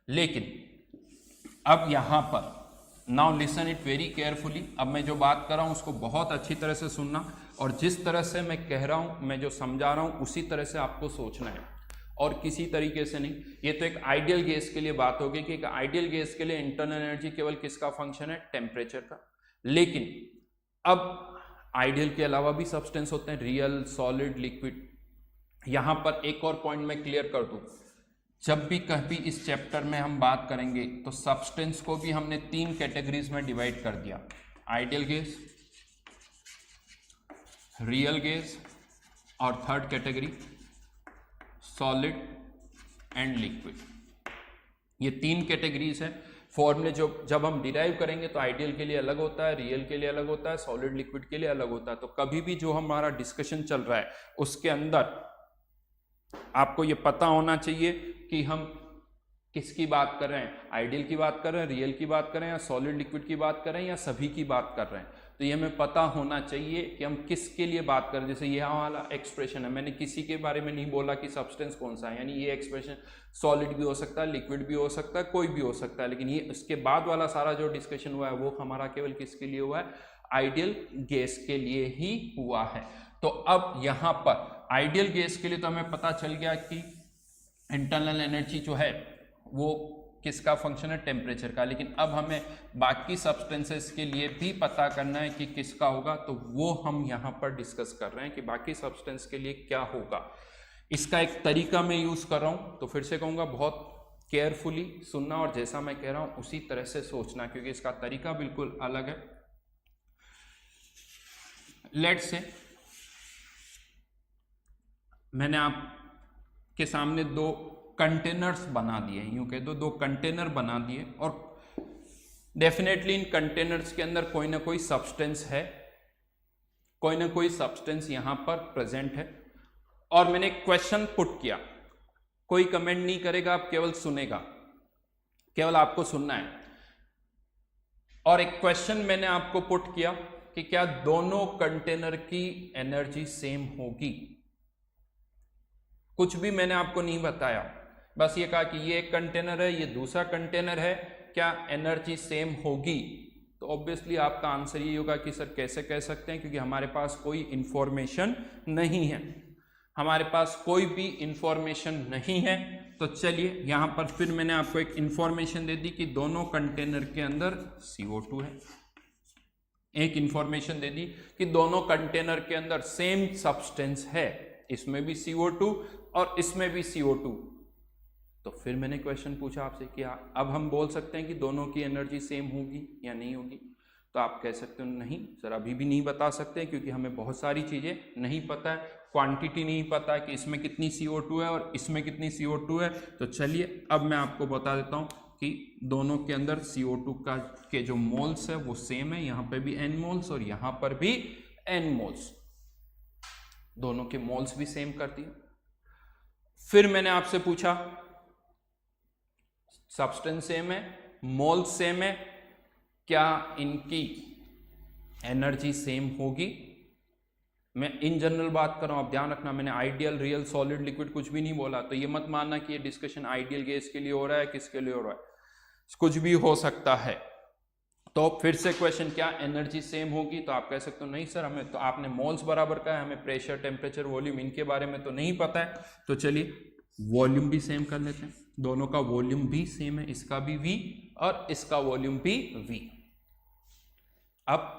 लेकिन अब यहां पर, now listen it very carefully, अब मैं जो बात कर रहा हूं उसको बहुत अच्छी तरह से सुनना, और जिस तरह से मैं कह रहा हूं, मैं जो समझा रहा हूं, उसी तरह से आपको सोचना है और किसी तरीके से नहीं। ये तो एक आइडियल गैस के लिए बात होगी कि एक आइडियल गैस के लिए इंटरनल एनर्जी केवल किसका फंक्शन है? टेम्परेचर का। लेकिन अब आइडियल के अलावा भी सब्सटेंस होते हैं, रियल, सॉलिड, लिक्विड। यहां पर एक और पॉइंट मैं क्लियर कर दूं, जब भी कभी इस चैप्टर में हम बात करेंगे तो सब्सटेंस को भी हमने 3 कैटेगरीज में डिवाइड कर दिया, आइडियल गैस, रियल गैस और third category solid and liquid. ये 3 कैटेगरीज है। फॉर्मूले जो जब हम डिराइव करेंगे तो आइडियल के लिए अलग होता है, रियल के लिए अलग होता है, सॉलिड लिक्विड के लिए अलग होता है। तो कभी भी जो हमारा डिस्कशन चल रहा है उसके अंदर आपको ये पता होना चाहिए कि हम किसकी बात कर रहे हैं, आइडियल की बात कर रहे हैं, रियल की बात कर रहे हैं, या सॉलिड लिक्विड की बात कर रहे हैं, या सभी की बात कर रहे हैं। तो ये हमें पता होना चाहिए कि हम किसके लिए बात कर रहे हैं। जैसे ये वाला एक्सप्रेशन है, मैंने किसी के बारे में नहीं बोला कि सब्सटेंस कौन सा है, यानी ये एक्सप्रेशन सॉलिड भी हो सकता है, लिक्विड भी हो सकता है, कोई भी हो सकता है, लेकिन ये उसके बाद वाला सारा जो डिस्कशन हुआ है वो हमारा केवल किसके लिए हुआ है? आइडियल गैस के लिए ही हुआ है। तो अब यहां पर आइडियल गैस के लिए तो हमें पता चल गया कि इंटरनल एनर्जी जो है वो किसका फंक्शन है? टेम्परेचर का। लेकिन अब हमें बाकी सब्सटेंसेस के लिए भी पता करना है कि किसका होगा, तो वो हम यहाँ पर डिस्कस कर रहे हैं कि बाकी सब्सटेंस के लिए क्या होगा। इसका एक तरीका मैं यूज कर रहा हूँ, तो फिर से कहूँगा बहुत केयरफुली सुनना और जैसा मैं कह रहा हूँ उसी तरह से सोचना, क्योंकि इसका तरीका बिल्कुल अलग है। लेट्स से मैंने आपके सामने 2 कंटेनर्स बना दिए, यूं कह दो 2 कंटेनर बना दिए, और डेफिनेटली इन कंटेनर्स के अंदर कोई ना कोई सब्सटेंस है, कोई ना कोई सब्सटेंस यहां पर प्रेजेंट है, और मैंने एक क्वेश्चन पुट किया। कोई कमेंट नहीं करेगा, आप केवल सुनेगा, केवल आपको सुनना है। और एक क्वेश्चन मैंने आपको पुट किया कि क्या दोनों कंटेनर की एनर्जी सेम होगी। कुछ भी मैंने आपको नहीं बताया, बस ये कहा कि ये एक कंटेनर है, ये दूसरा कंटेनर है, क्या एनर्जी सेम होगी? तो ऑब्वियसली आपका आंसर ये होगा कि सर कैसे कह सकते हैं, क्योंकि हमारे पास कोई इंफॉर्मेशन नहीं है, हमारे पास कोई भी इंफॉर्मेशन नहीं है। तो चलिए यहां पर फिर मैंने आपको एक इंफॉर्मेशन दे दी कि दोनों कंटेनर के अंदर CO2 है। एक इंफॉर्मेशन दे दी कि दोनों कंटेनर के अंदर सेम सब्सटेंस है, इसमें भी CO2 और इसमें भी CO2। तो फिर मैंने क्वेश्चन पूछा आपसे कि अब हम बोल सकते हैं कि दोनों की एनर्जी सेम होगी या नहीं होगी। तो आप कह सकते हो नहीं सर, अभी भी नहीं बता सकते, क्योंकि हमें बहुत सारी चीज़ें नहीं पता है, क्वांटिटी नहीं पता है कि इसमें कितनी CO2 है और इसमें कितनी CO2 है। तो चलिए अब मैं आपको बता देता हूँ कि दोनों के अंदर CO2 का के जो मोल्स है वो सेम है, यहाँ पे भी N मोल्स और यहाँ पर भी N मोल्स, दोनों के मोल्स भी सेम कर दिए। फिर मैंने आपसे पूछा सब्सटेंस सेम है, मोल्स सेम है, क्या इनकी एनर्जी सेम होगी? मैं इन जनरल बात कर रहा हूँ, आप ध्यान रखना, मैंने आइडियल, रियल, सॉलिड, लिक्विड कुछ भी नहीं बोला। तो ये मत मानना कि ये डिस्कशन आइडियल गैस के लिए हो रहा है, किसके लिए हो रहा है, कुछ भी हो सकता है। तो फिर से क्वेश्चन क्या, एनर्जी सेम होगी? तो आप कह सकते हो नहीं सर, हमें तो आपने मोल्स बराबर का है, हमें प्रेशर, टेम्परेचर, वॉल्यूम इनके बारे में तो नहीं पता है। तो चलिए वॉल्यूम भी सेम कर लेते हैं, दोनों का वॉल्यूम भी सेम है, इसका भी V और इसका वॉल्यूम भी V। अब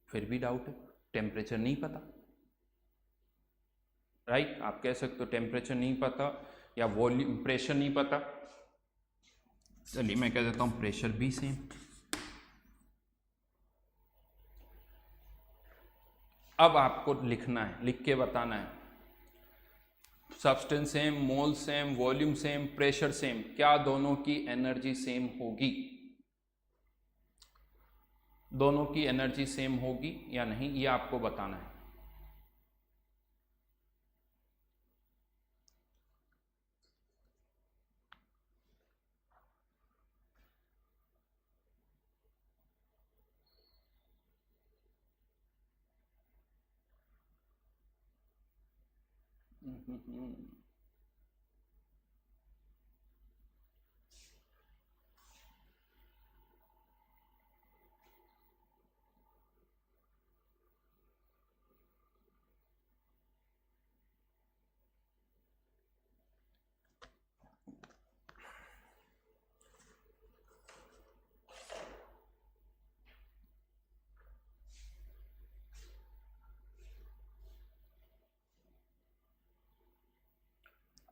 फिर भी डाउट है, टेम्परेचर नहीं पता, राइट? आप कह सकते हो टेम्परेचर नहीं पता या वॉल्यूम, प्रेशर नहीं पता। चलिए मैं कह देता हूं प्रेशर भी सेम। अब आपको लिखना है, लिख के बताना है, substance same, mole same, volume same, pressure same, क्या दोनों की एनर्जी सेम होगी? दोनों की एनर्जी सेम होगी या नहीं, ये आपको बताना है।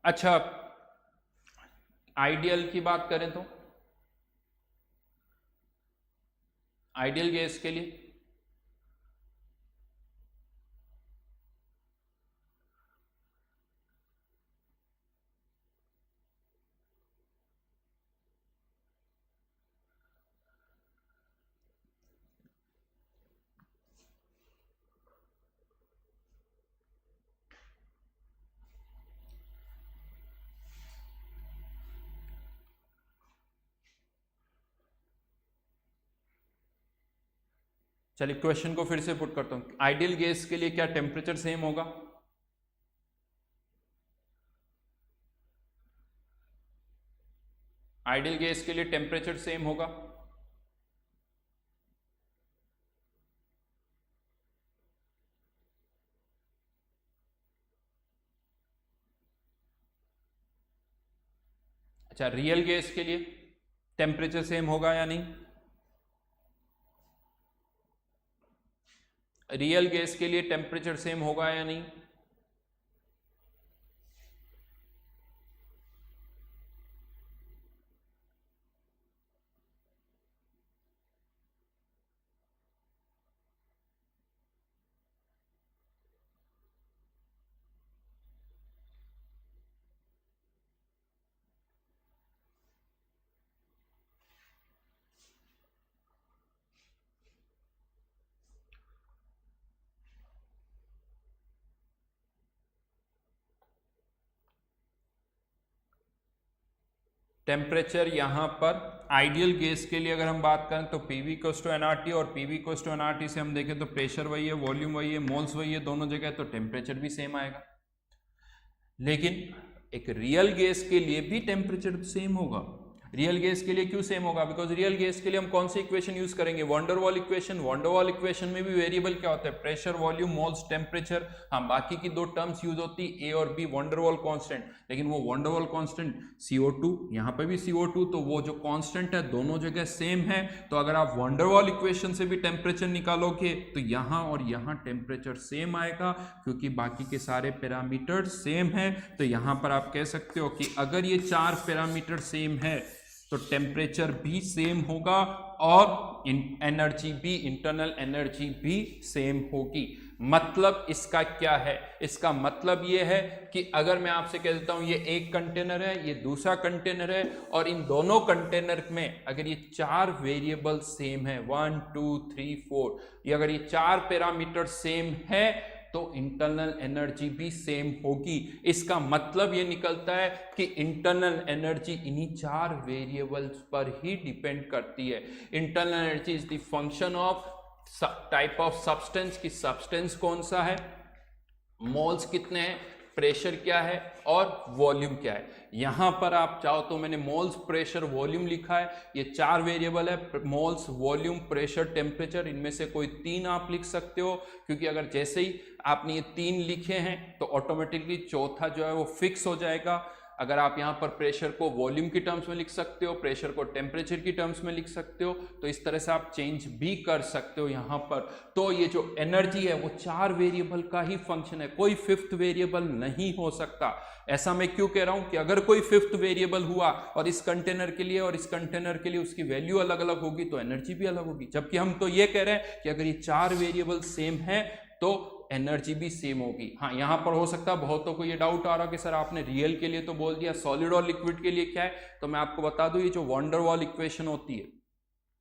अच्छा, आइडियल की बात करें तो आइडियल गैस के लिए चलिए क्वेश्चन को फिर से पुट करता हूं, आइडियल गैस के लिए क्या टेम्परेचर सेम होगा? आइडियल गैस के लिए टेम्परेचर सेम होगा? अच्छा, रियल गैस के लिए टेम्परेचर सेम होगा या नहीं? रियल गैस के लिए टेम्परेचर सेम होगा या नहीं? टेम्परेचर यहां पर आइडियल गैस के लिए अगर हम बात करें तो PV इक्वल्स टू nRT, और PV इक्वल्स टू nRT से हम देखें तो प्रेशर वही है, वॉल्यूम वही है, मोल्स वही है दोनों जगह, तो टेम्परेचर भी सेम आएगा। लेकिन एक रियल गैस के लिए भी टेम्परेचर सेम होगा। रियल गैस के लिए क्यों सेम होगा? बिकॉज रियल गैस के लिए हम कौन सी इक्वेशन यूज करेंगे? Wonder wall equation. Wonder wall equation में भी वेरिएबल क्या होता है? Pressure, volume, moles, temperature. हाँ, बाकी की दो टर्म्स यूज होती है A और B, वंडर वॉल कांस्टेंट। लेकिन वो वंडर वॉल कांस्टेंट CO2, यहाँ पे भी CO2, तो वो जो कांस्टेंट है दोनों जगह सेम है। तो अगर आप वंडर वॉल इक्वेशन से भी टेम्परेचर निकालोगे तो यहाँ और यहाँ टेम्परेचर सेम आएगा, क्योंकि बाकी के सारे पैरामीटर सेम है। तो यहाँ पर आप कह सकते हो कि अगर ये चार पैरामीटर सेम है तो टेम्परेचर भी सेम होगा और एनर्जी भी, इंटरनल एनर्जी भी सेम होगी। मतलब इसका क्या है? इसका मतलब ये है कि अगर मैं आपसे कह देता हूं ये एक कंटेनर है, ये दूसरा कंटेनर है, और इन दोनों कंटेनर में अगर ये चार वेरिएबल सेम है, 1 2 3 4, ये अगर ये चार पैरामीटर सेम है तो इंटरनल एनर्जी भी सेम होगी। इसका मतलब ये निकलता है कि इंटरनल एनर्जी इन्हीं चार वेरिएबल्स पर ही डिपेंड करती है। Internal energy is the function of type of substance की सब्सटेंस कौन सा है, मोल्स कितने हैं, प्रेशर क्या है और वॉल्यूम क्या है। यहां पर आप चाहो तो मैंने मोल्स, प्रेशर, वॉल्यूम लिखा है, ये 4 वेरिएबल है, मोल्स, वॉल्यूम, प्रेशर, टेम्परेचर, इनमें से कोई 3 आप लिख सकते हो, क्योंकि अगर जैसे ही आपने ये 3 लिखे हैं तो ऑटोमेटिकली चौथा जो है वो फिक्स हो जाएगा। अगर आप यहाँ पर प्रेशर को वॉल्यूम की टर्म्स में लिख सकते हो, प्रेशर को टेम्परेचर की टर्म्स में लिख सकते हो, तो इस तरह से आप चेंज भी कर सकते हो यहाँ पर। तो ये जो एनर्जी है वो 4 वेरिएबल का ही फंक्शन है, कोई 5th वेरिएबल नहीं हो सकता। ऐसा मैं क्यों कह रहा हूं कि अगर कोई 5th वेरिएबल हुआ और इस कंटेनर के लिए और इस कंटेनर के लिए उसकी वैल्यू अलग अलग होगी तो एनर्जी भी अलग होगी। जबकि हम तो ये कह रहे हैं कि अगर ये 4 वेरिएबल सेम है तो एनर्जी भी सेम होगी। हाँ, यहां पर हो सकता है बहुतों को ये डाउट आ रहा कि सर आपने रियल के लिए तो बोल दिया, सॉलिड और लिक्विड के लिए क्या है। तो मैं आपको बता दूं, ये जो वैन डर वाल इक्वेशन होती है,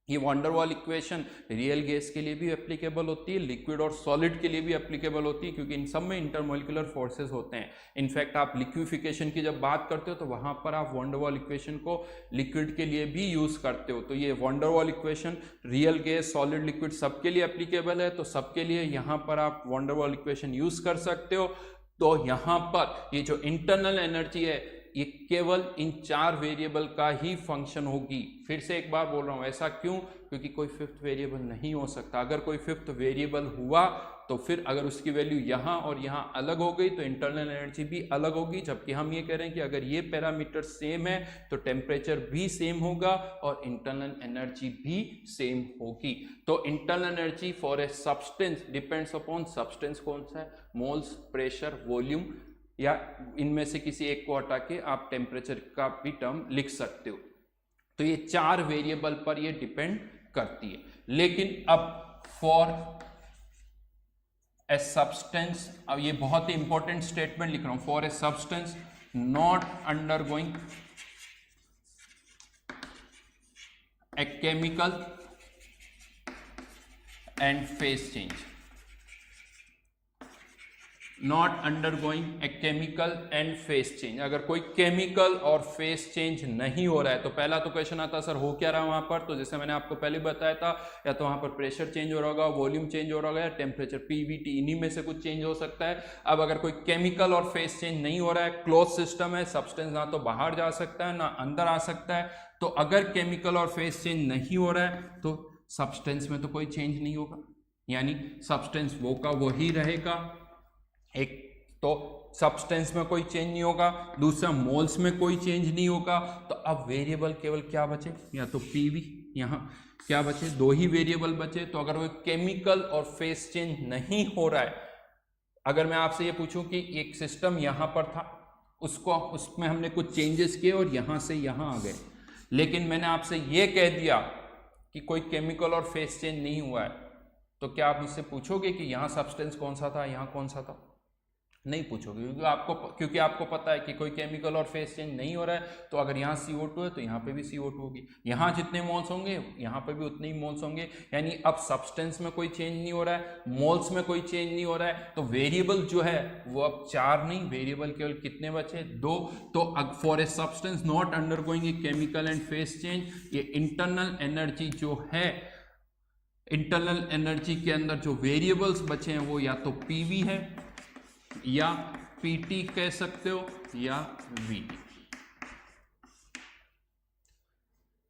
ये वैन डर वाल इक्वेशन रियल गैस के लिए भी एप्लीकेबल होती है, लिक्विड और सॉलिड के लिए भी एप्लीकेबल होती है, क्योंकि इन सब में इंटरमोलिकुलर फोर्सेस होते हैं। इनफैक्ट आप लिक्विफिकेशन की जब बात करते हो तो वहां पर आप वैन डर वाल इक्वेशन को लिक्विड के लिए भी यूज करते हो। तो ये वैन डर वाल equation real gas, solid, liquid सबके लिए एप्लीकेबल है, तो सबके लिए यहाँ पर आप वैन डर वाल इक्वेशन यूज कर सकते हो। तो यहाँ पर ये जो इंटरनल एनर्जी है ये केवल इन 4 वेरिएबल का ही फंक्शन होगी। फिर से एक बार बोल रहा हूं, ऐसा क्यों, क्योंकि कोई 5th वेरिएबल नहीं हो सकता। अगर कोई 5th वेरिएबल हुआ तो फिर अगर उसकी वैल्यू यहां और यहां अलग हो गई तो इंटरनल एनर्जी भी अलग होगी। जबकि हम ये कह रहे हैं कि अगर ये पैरामीटर सेम है तो टेम्परेचर भी सेम होगा और इंटरनल एनर्जी भी सेम होगी। तो internal energy for a substance depends upon substance कौन सा है, मोल्स, प्रेशर, वॉल्यूम, या इनमें से किसी एक को हटा के आप टेम्परेचर का भी टर्म लिख सकते हो। तो ये 4 वेरिएबल पर ये डिपेंड करती है। लेकिन अब फॉर ए सब्सटेंस, अब ये बहुत ही इंपॉर्टेंट स्टेटमेंट लिख रहा हूं, for a substance not undergoing a chemical and phase change, not undergoing a chemical and face change. अगर कोई केमिकल और फेस चेंज नहीं हो रहा है तो पहला तो क्वेश्चन आता है सर हो क्या रहा है वहां पर। तो जैसे मैंने आपको पहले बताया था, या तो वहां पर प्रेशर चेंज हो रहा होगा, वॉल्यूम चेंज हो रहा होगा, या टेम्परेचर, पीवीटी, इन्हीं में से कुछ चेंज हो सकता है। अब अगर कोई केमिकल और फेस चेंज नहीं हो रहा है, क्लोज सिस्टम है, सब्सटेंस ना तो बाहर जा सकता है ना अंदर आ सकता है, तो अगर केमिकल और फेस चेंज नहीं हो रहा है तो सब्सटेंस में तो कोई चेंज नहीं होगा, यानी सब्सटेंस वो का वही रहेगा। एक तो सब्सटेंस में कोई चेंज नहीं होगा, दूसरा मोल्स में कोई चेंज नहीं होगा। तो अब वेरिएबल केवल क्या बचे, या तो पीवी, यहाँ क्या बचे, 2 ही वेरिएबल बचे। तो अगर वो केमिकल और फेस चेंज नहीं हो रहा है, अगर मैं आपसे ये पूछूं कि एक सिस्टम यहाँ पर था, उसमें हमने कुछ चेंजेस किए और यहाँ से यहाँ आ गए, लेकिन मैंने आपसे ये कह दिया कि कोई केमिकल और फेस चेंज नहीं हुआ है, तो क्या आप मुझसे पूछोगे कि यहाँ सब्सटेंस कौन सा था, यहाँ कौन सा था? नहीं पूछोगे, क्योंकि आपको पता है कि कोई केमिकल और फेस चेंज नहीं हो रहा है। तो अगर यहाँ CO2 है तो यहाँ पे भी CO2 होगी, यहाँ जितने मोल्स होंगे यहाँ पे भी उतने ही मोल्स होंगे। यानी अब सब्सटेंस में कोई चेंज नहीं हो रहा है, मोल्स में कोई चेंज नहीं हो रहा है, तो वेरिएबल जो है वो अब 4 नहीं, वेरिएबल केवल कितने बचे, 2। तो for a substance not undergoing a chemical and face change, ये इंटरनल एनर्जी जो है, इंटरनल एनर्जी के अंदर जो वेरिएबल्स बचे हैं वो या तो पीवी है, या पीटी कह सकते हो, या वीटी।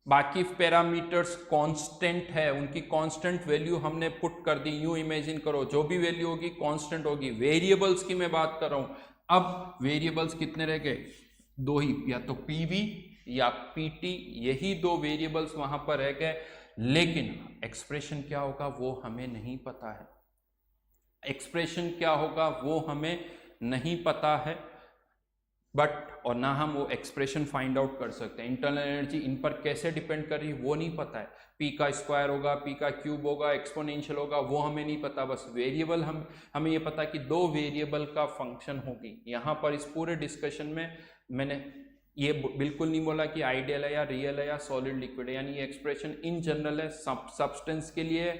बाकी पैरामीटर्स कांस्टेंट है, उनकी कांस्टेंट वैल्यू हमने पुट कर दी। यूं इमेजिन करो जो भी वैल्यू होगी कांस्टेंट होगी। वेरिएबल्स की मैं बात कर रहा हूं। अब वेरिएबल्स कितने रह गए, 2 ही, या तो पीवी या पीटी, यही 2 वेरिएबल्स वहां पर रह गए। लेकिन एक्सप्रेशन क्या होगा वो हमें नहीं पता है, एक्सप्रेशन क्या होगा वो हमें नहीं पता है, और ना हम वो एक्सप्रेशन फाइंड आउट कर सकते हैं। इंटरनल एनर्जी इन पर कैसे डिपेंड कर रही है वो नहीं पता है, पी का स्क्वायर होगा, पी का क्यूब होगा, एक्सपोनेंशियल होगा, वो हमें नहीं पता। बस वेरिएबल हमें ये पता कि 2 वेरिएबल का फंक्शन होगी। यहाँ पर इस पूरे डिस्कशन में मैंने ये बिल्कुल नहीं बोला कि आइडियल है या रियल है या सॉलिड लिक्विड है, यानी ये एक्सप्रेशन इन जनरल है, सब्सटेंस के लिए,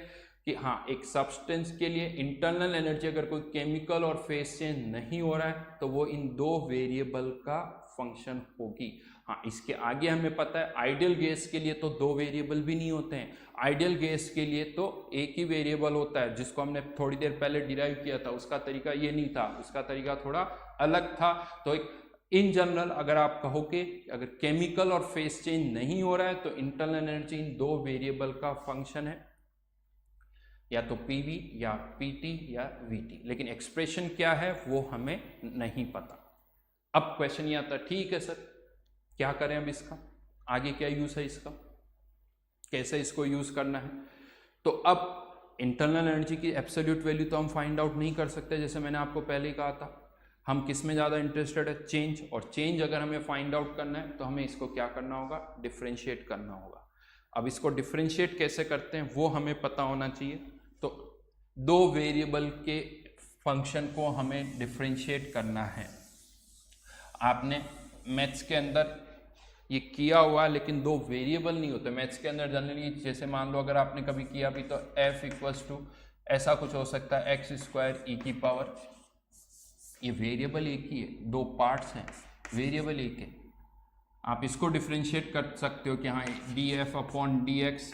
कि हाँ, एक सब्सटेंस के लिए इंटरनल एनर्जी अगर कोई केमिकल और फेज चेंज नहीं हो रहा है तो वो इन दो वेरिएबल का फंक्शन होगी। हाँ, इसके आगे हमें पता है आइडियल गैस के लिए तो दो वेरिएबल भी नहीं होते हैं, आइडियल गैस के लिए तो एक ही वेरिएबल होता है, जिसको हमने थोड़ी देर पहले डिराइव किया था। उसका तरीका ये नहीं था, उसका तरीका थोड़ा अलग था। तो एक इन जनरल अगर आप कहो कि अगर केमिकल और फेज चेंज नहीं हो रहा है तो इंटरनल एनर्जी इन दो वेरिएबल का फंक्शन है, या तो पीवी या पीटी या वीटी, लेकिन एक्सप्रेशन क्या है वो हमें नहीं पता। अब क्वेश्चन ये आता है, ठीक है सर क्या करें अब इसका, आगे क्या यूज है इसका, कैसे इसको यूज करना है। तो अब इंटरनल एनर्जी की एब्सोल्यूट वैल्यू तो हम फाइंड आउट नहीं कर सकते, जैसे मैंने आपको पहले ही कहा था। हम किस में ज़्यादा इंटरेस्टेड है, चेंज, और चेंज अगर हमें फाइंड आउट करना है तो हमें इसको क्या करना होगा, डिफरेंशिएट करना होगा। अब इसको डिफरेंशिएट कैसे करते हैं वो हमें पता होना चाहिए। तो दो वेरिएबल के फंक्शन को हमें डिफरेंशिएट करना है। आपने मैथ्स के अंदर ये किया हुआ, लेकिन दो वेरिएबल नहीं होते मैथ्स के अंदर जनरली। जैसे मान लो अगर आपने कभी किया भी तो f इक्वल्स टू ऐसा कुछ हो सकता है x स्क्वायर e की पावर, ये वेरिएबल एक ही है, दो पार्ट्स हैं, वेरिएबल एक है। आप इसको डिफरेंशिएट कर सकते हो कि हाँ df अपॉन dx,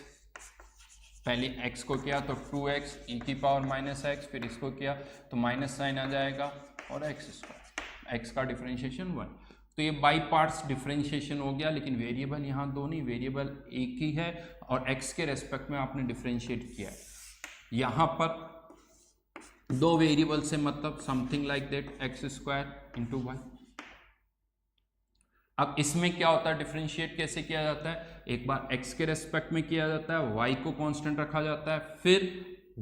पहले x को किया तो 2x e की पावर माइनस x, फिर इसको किया तो माइनस साइन आ जाएगा और x स्क्वायर, x का डिफरेंशिएशन 1। तो ये बाई पार्ट्स डिफरेंशिएशन हो गया, लेकिन वेरिएबल यहाँ दो नहीं, वेरिएबल एक ही है और x के रेस्पेक्ट में आपने डिफरेंशिएट किया है। यहाँ पर दो वेरिएबल से मतलब something like that x square into y. अब इसमें क्या होता है, डिफरेंशिएट कैसे किया जाता है, एक बार x के रेस्पेक्ट में किया जाता है, y को कांस्टेंट रखा जाता है, फिर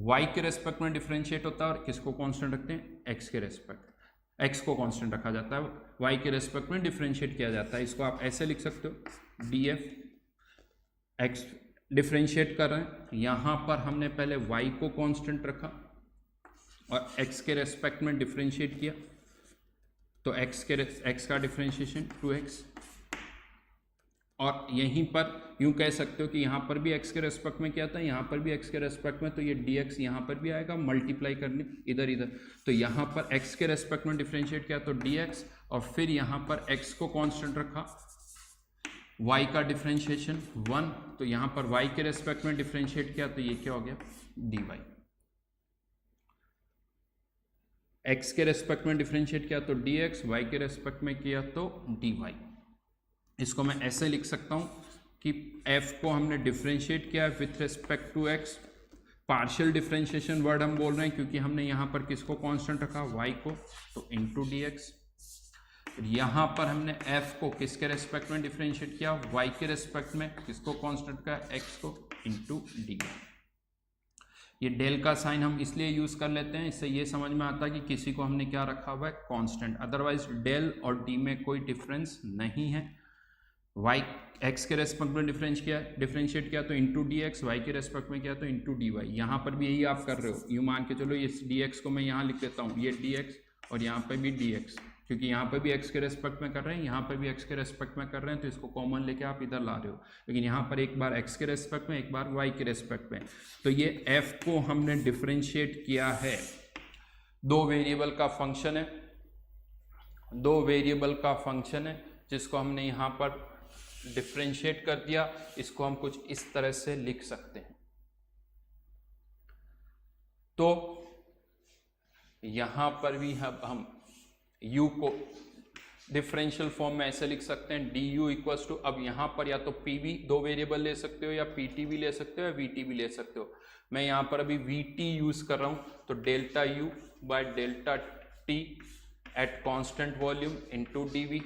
y के रेस्पेक्ट में डिफरेंशिएट होता है और किसको कांस्टेंट रखते हैं, x के रेस्पेक्ट, x को कांस्टेंट रखा जाता है, y के रेस्पेक्ट में डिफरेंशिएट किया जाता है। इसको आप ऐसे लिख सकते हो, df x डिफरेंशिएट कर रहे हैं, यहाँ पर हमने पहले y को कांस्टेंट रखा और x के रेस्पेक्ट में डिफरेंशिएट किया, तो x का डिफरेंशिएशन 2x, और यहीं पर यूं कह सकते हो कि यहाँ पर भी x के रेस्पेक्ट में किया था, यहाँ पर भी x के रेस्पेक्ट में, तो ये dx यहाँ पर भी आएगा मल्टीप्लाई करने इधर इधर। तो यहाँ पर x के रेस्पेक्ट में डिफरेंशिएट किया तो dx, और फिर यहाँ पर x को कांस्टेंट रखा, y का डिफरेंशिएशन 1, तो यहाँ पर y के रेस्पेक्ट में डिफरेंशिएट किया तो ये क्या हो गया, dy। x के रेस्पेक्ट में डिफरेंशिएट किया तो dx, y के रेस्पेक्ट में किया तो dy। इसको मैं ऐसे लिख सकता हूँ कि f को हमने डिफरेंशिएट किया with respect to x, partial differentiation word हम बोल रहे हैं क्योंकि हमने यहाँ पर किसको कांस्टेंट रखा, y को, तो इंटू dx। यहाँ पर हमने f को किसके रेस्पेक्ट में डिफरेंशिएट किया, y के रेस्पेक्ट में, किसको कांस्टेंट का, x को, इंटू dy। ये डेल का साइन हम इसलिए यूज कर लेते हैं, इससे ये समझ में आता है कि किसी को हमने क्या रखा हुआ है, कांस्टेंट। अदरवाइज डेल और डी में कोई डिफरेंस नहीं है। y x के रेस्पेक्ट में डिफरेंशिएट किया तो इंटू डी एक्स, वाई के रेस्पेक्ट में किया तो इंटू डी वाई। यहाँ पर भी यही आप कर रहे हो, यूँ मान के चलो ये डी एक्स को मैं यहाँ लिख देता हूँ, ये डी एक्स और यहाँ पर भी डी एक्स, क्योंकि यहाँ पर भी x के रेस्पेक्ट में कर रहे हैं, यहाँ पर भी x के रेस्पेक्ट में कर रहे हैं, तो इसको कॉमन लेके आप इधर ला रहे हो। लेकिन यहाँ पर एक बार x के रेस्पेक्ट में, एक बार y के रेस्पेक्ट में, तो ये f को हमने डिफरेंशिएट किया है, दो वेरिएबल का फंक्शन है, दो वेरिएबल का फंक्शन है जिसको हमने यहाँ पर डिफरेंशिएट कर दिया। इसको हम कुछ इस तरह से लिख सकते हैं। तो यहाँ पर भी हम u को डिफरेंशियल फॉर्म में ऐसे लिख सकते हैं, du इक्वल्स टू, अब यहाँ पर या तो pv दो वेरिएबल ले सकते हो, या pt भी ले सकते हो, या vt भी ले सकते हो। मैं यहाँ पर अभी vt यूज कर रहा हूँ, तो delta u by delta t at constant volume into dv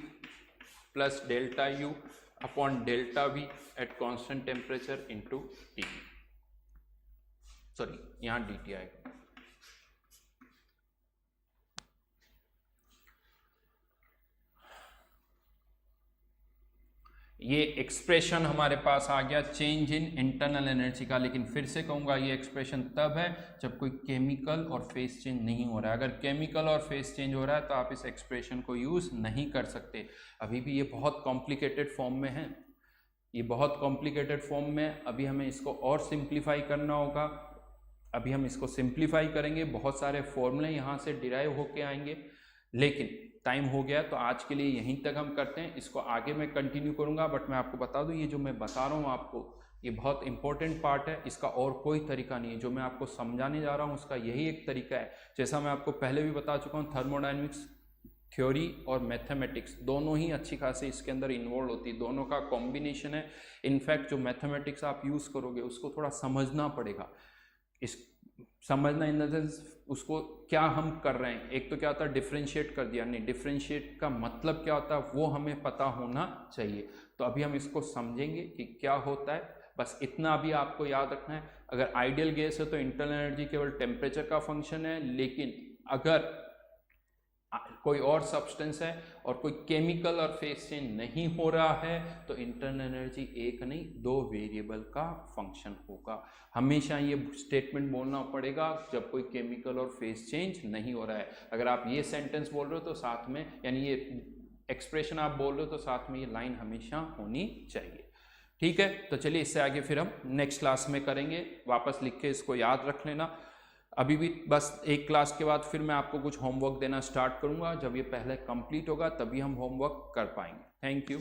plus delta u upon delta v at constant temperature into T, sorry यहाँ dt आएगा। ये एक्सप्रेशन हमारे पास आ गया चेंज इन इंटरनल एनर्जी का। लेकिन फिर से कहूँगा ये एक्सप्रेशन तब है जब कोई केमिकल और फेज चेंज नहीं हो रहा है। अगर केमिकल और फेज चेंज हो रहा है तो आप इस एक्सप्रेशन को यूज़ नहीं कर सकते। अभी भी ये बहुत कॉम्प्लिकेटेड फॉर्म में है, ये बहुत कॉम्प्लिकेटेड फॉर्म में। अभी हमें इसको और सिंप्लीफाई करना होगा, अभी हम इसको सिंप्लीफाई करेंगे, बहुत सारे फॉर्मूले यहाँ से डिराइव होके आएंगे, लेकिन टाइम हो गया तो आज के लिए यहीं तक हम करते हैं। इसको आगे मैं कंटिन्यू करूँगा, बट मैं आपको बता दूँ ये जो मैं बता रहा हूँ आपको, ये बहुत इंपॉर्टेंट पार्ट है, इसका और कोई तरीका नहीं है। जो मैं आपको समझाने जा रहा हूँ उसका यही एक तरीका है। जैसा मैं आपको पहले भी बता चुका हूँ, थर्मोडायनेमिक्स थ्योरी और मैथमेटिक्स दोनों ही अच्छी खासी इसके अंदर इन्वॉल्व होती है, दोनों का कॉम्बिनेशन है। इनफैक्ट जो मैथमेटिक्स आप यूज़ करोगे उसको थोड़ा समझना पड़ेगा, इस समझना इन द सेंस उसको क्या हम कर रहे हैं। एक तो क्या होता है डिफ्रेंशिएट कर दिया, नहीं, डिफ्रेंशिएट का मतलब क्या होता है वो हमें पता होना चाहिए। तो अभी हम इसको समझेंगे कि क्या होता है, बस इतना अभी आपको याद रखना है। अगर आइडियल गैस है तो इंटरनल एनर्जी केवल टेम्परेचर का फंक्शन है, लेकिन अगर कोई और सब्सटेंस है और कोई केमिकल और फेज चेंज नहीं हो रहा है तो इंटरनल एनर्जी एक नहीं 2 वेरिएबल का फंक्शन होगा। हमेशा ये स्टेटमेंट बोलना पड़ेगा जब कोई केमिकल और फेज चेंज नहीं हो रहा है। अगर आप ये सेंटेंस बोल रहे हो तो साथ में, यानी ये एक्सप्रेशन आप बोल रहे हो तो साथ में ये लाइन हमेशा होनी चाहिए। ठीक है, तो चलिए इससे आगे फिर हम नेक्स्ट क्लास में करेंगे। वापस लिख के इसको याद रख लेना। अभी भी बस एक क्लास के बाद फिर मैं आपको कुछ होमवर्क देना स्टार्ट करूंगा। जब ये पहले कंप्लीट होगा तभी हम होमवर्क कर पाएंगे। Thank you.